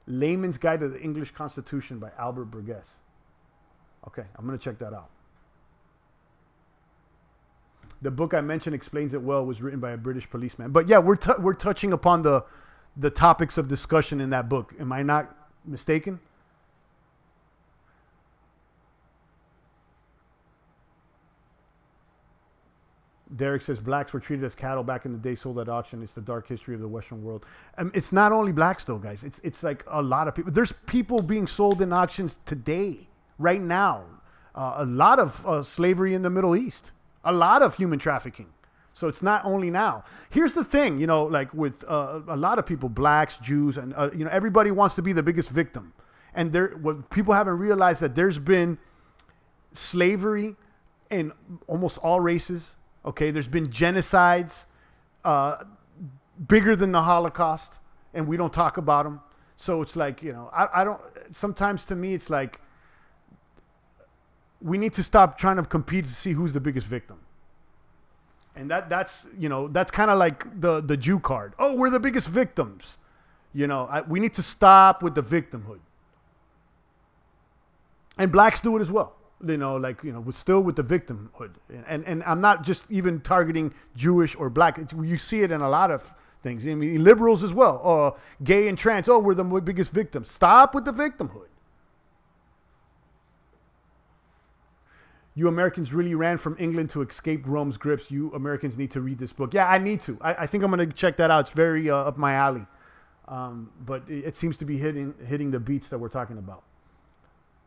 Layman's Guide to the English Constitution by Albert Burgess. Okay, I'm going to check that out. The book I mentioned explains it well. Was written by a British policeman. But yeah, we're touching upon the topics of discussion in that book. Am I not mistaken? Derek says blacks were treated as cattle back in the day, sold at auction. It's the dark history of the Western world. It's not only blacks though, guys. It's like a lot of people. There's people being sold in auctions today, right now. A lot of slavery in the Middle East. A lot of human trafficking. So it's not only now. Here's the thing, you know, like with a lot of people, blacks, Jews, and you know, everybody wants to be the biggest victim. And what people haven't realized that there's been slavery in almost all races. Okay, there's been genocides bigger than the Holocaust, and we don't talk about them. So it's like, you know, I don't. Sometimes to me, it's like we need to stop trying to compete to see who's the biggest victim. And that's you know, that's kind of like the Jew card. Oh, we're the biggest victims. You know, we need to stop with the victimhood. And blacks do it as well. You know, like, you know, still with the victimhood. And I'm not just even targeting Jewish or black. You see it in a lot of things. I mean, liberals as well. Gay and trans. Oh, we're the biggest victims. Stop with the victimhood. You Americans really ran from England to escape Rome's grips. You Americans need to read this book. Yeah, I need to. I think I'm going to check that out. It's very up my alley. But it seems to be hitting the beats that we're talking about.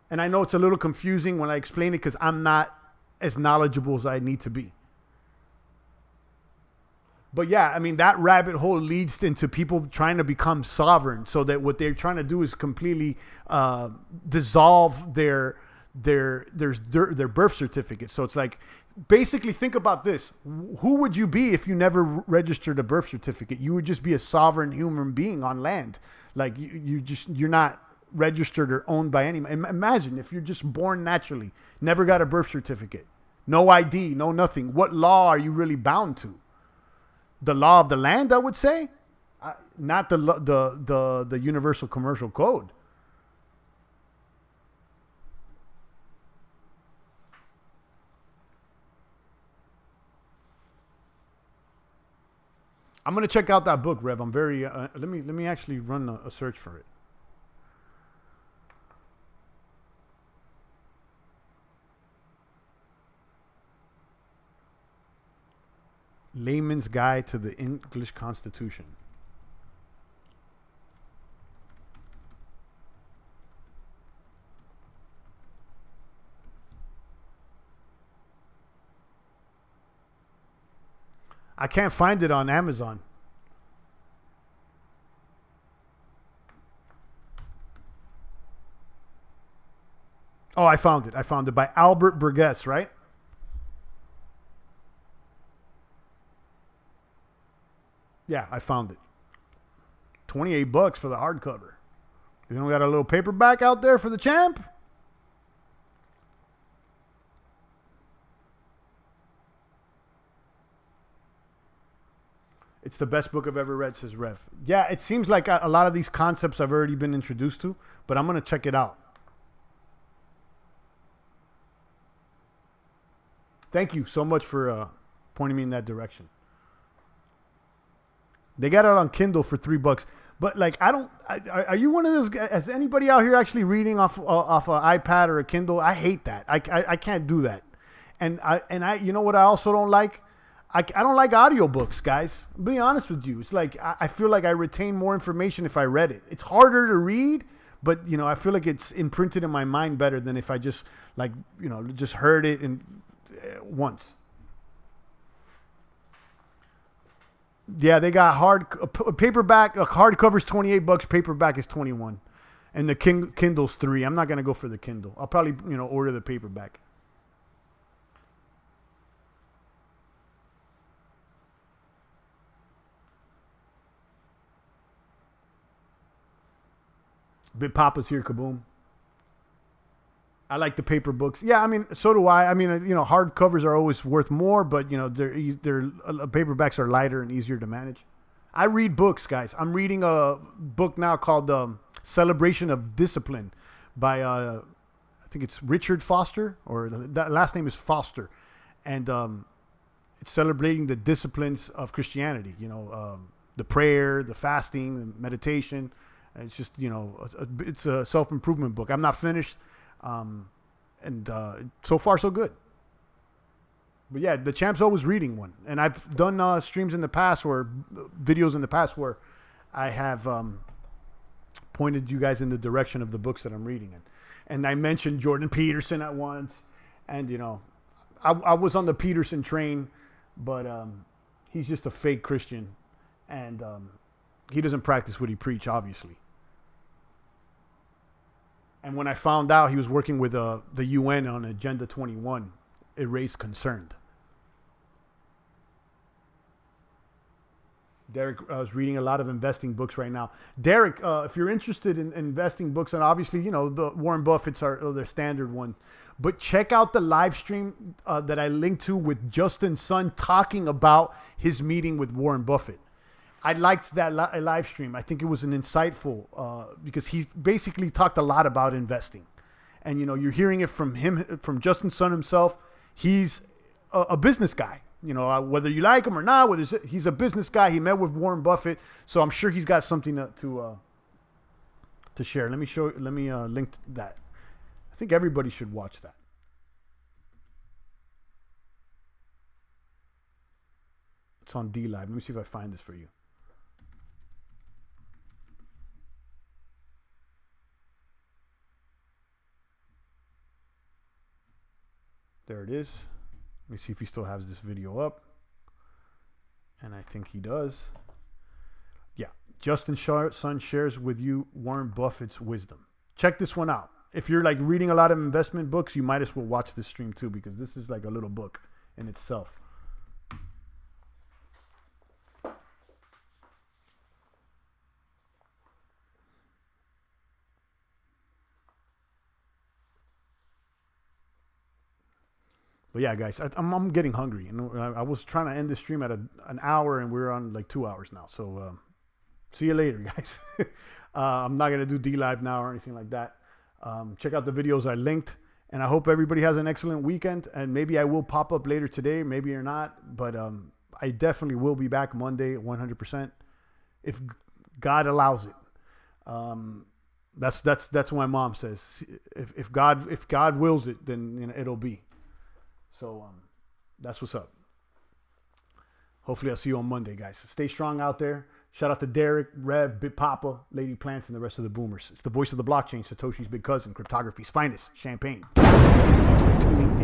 And I know it's a little confusing when I explain it because I'm not as knowledgeable as I need to be. But yeah, I mean, that rabbit hole leads into people trying to become sovereign, so that what they're trying to do is completely dissolve their birth certificate. So it's like, basically think about this. Who would you be if you never registered a birth certificate? You would just be a sovereign human being on land. Like you're not registered or owned by anyone. Imagine if you're just born naturally, never got a birth certificate, no ID, no nothing. What law are you really bound to? The law of the land, I would say, not the Universal Commercial Code. I'm gonna check out that book, Rev. I'm very. Let me actually run a search for it. Layman's Guide to the English Constitution. I can't find it on Amazon. Oh, I found it. I found it by Albert Burgess, right? Yeah, I found it. $28 for the hardcover. You know, we got a little paperback out there for the champ. It's the best book I've ever read, says Rev. Yeah, it seems like a lot of these concepts I've already been introduced to, but I'm going to check it out. Thank you so much for pointing me in that direction. They got it on Kindle for $3, but like are you one of those guys? Is anybody out here actually reading off an iPad or a Kindle? I hate that. I can't do that. And I you know what I also don't like? I don't like audiobooks, guys. I'm being honest with you. It's like I feel like I retain more information if I read it. It's harder to read, but you know, I feel like it's imprinted in my mind better than if I just just heard it once. Yeah, they got paperback. Hardcover's $28. Paperback is $21, and the Kindle's $3. I'm not gonna go for the Kindle. I'll probably order the paperback. Big Papa's here, kaboom. I like the paper books. Yeah, I mean, so do I. I mean, hardcovers are always worth more, but they're paperbacks are lighter and easier to manage. I read books, guys. I'm reading a book now called Celebration of Discipline by, I think it's Richard Foster, or that last name is Foster. And it's celebrating the disciplines of Christianity, you know, the prayer, the fasting, the meditation. It's just, you know, it's a self-improvement book. I'm not finished. And so far, so good. But yeah, the champ's always reading one. And I've done streams in the past or videos in the past where I have pointed you guys in the direction of the books that I'm reading. And I mentioned Jordan Peterson at once. And, you know, I was on the Peterson train, but he's just a fake Christian. And he doesn't practice what he preach, obviously. And when I found out he was working with the UN on Agenda 21, it raised concern. Derek is reading a lot of investing books right now. Derek, if you're interested in investing books, and obviously, you know, the Warren Buffett's are their standard one, but check out the live stream that I linked to with Justin Sun talking about his meeting with Warren Buffett. I liked that live stream. I think it was an insightful because he basically talked a lot about investing. And, you know, you're hearing it from him, from Justin Sun himself. He's a business guy, you know, whether you like him or not, he's a business guy. He met with Warren Buffett. So I'm sure he's got something to share. Let me link that. I think everybody should watch that. It's on D Live. Let me see if I find this for you. There it is. Let me see if he still has this video up. And I think he does. Yeah. Justin Sun shares with you Warren Buffett's wisdom. Check this one out. If you're like reading a lot of investment books, you might as well watch this stream too, because this is like a little book in itself. But yeah, guys, I'm getting hungry. And I was trying to end the stream at an hour, and we're on like 2 hours now. So see you later, guys. I'm not going to do D Live now or anything like that. Check out the videos I linked. And I hope everybody has an excellent weekend. And maybe I will pop up later today, maybe or not. But I definitely will be back Monday 100%. If God allows it. That's what my mom says. If God wills it, then, you know, it'll be. So that's what's up. Hopefully I'll see you on Monday, guys. Stay strong out there. Shout out to Derek, Rev, Big Papa, Lady Plants, and the rest of the boomers. It's the voice of the blockchain, Satoshi's big cousin, cryptography's finest, Champagne. Thanks for tuning in.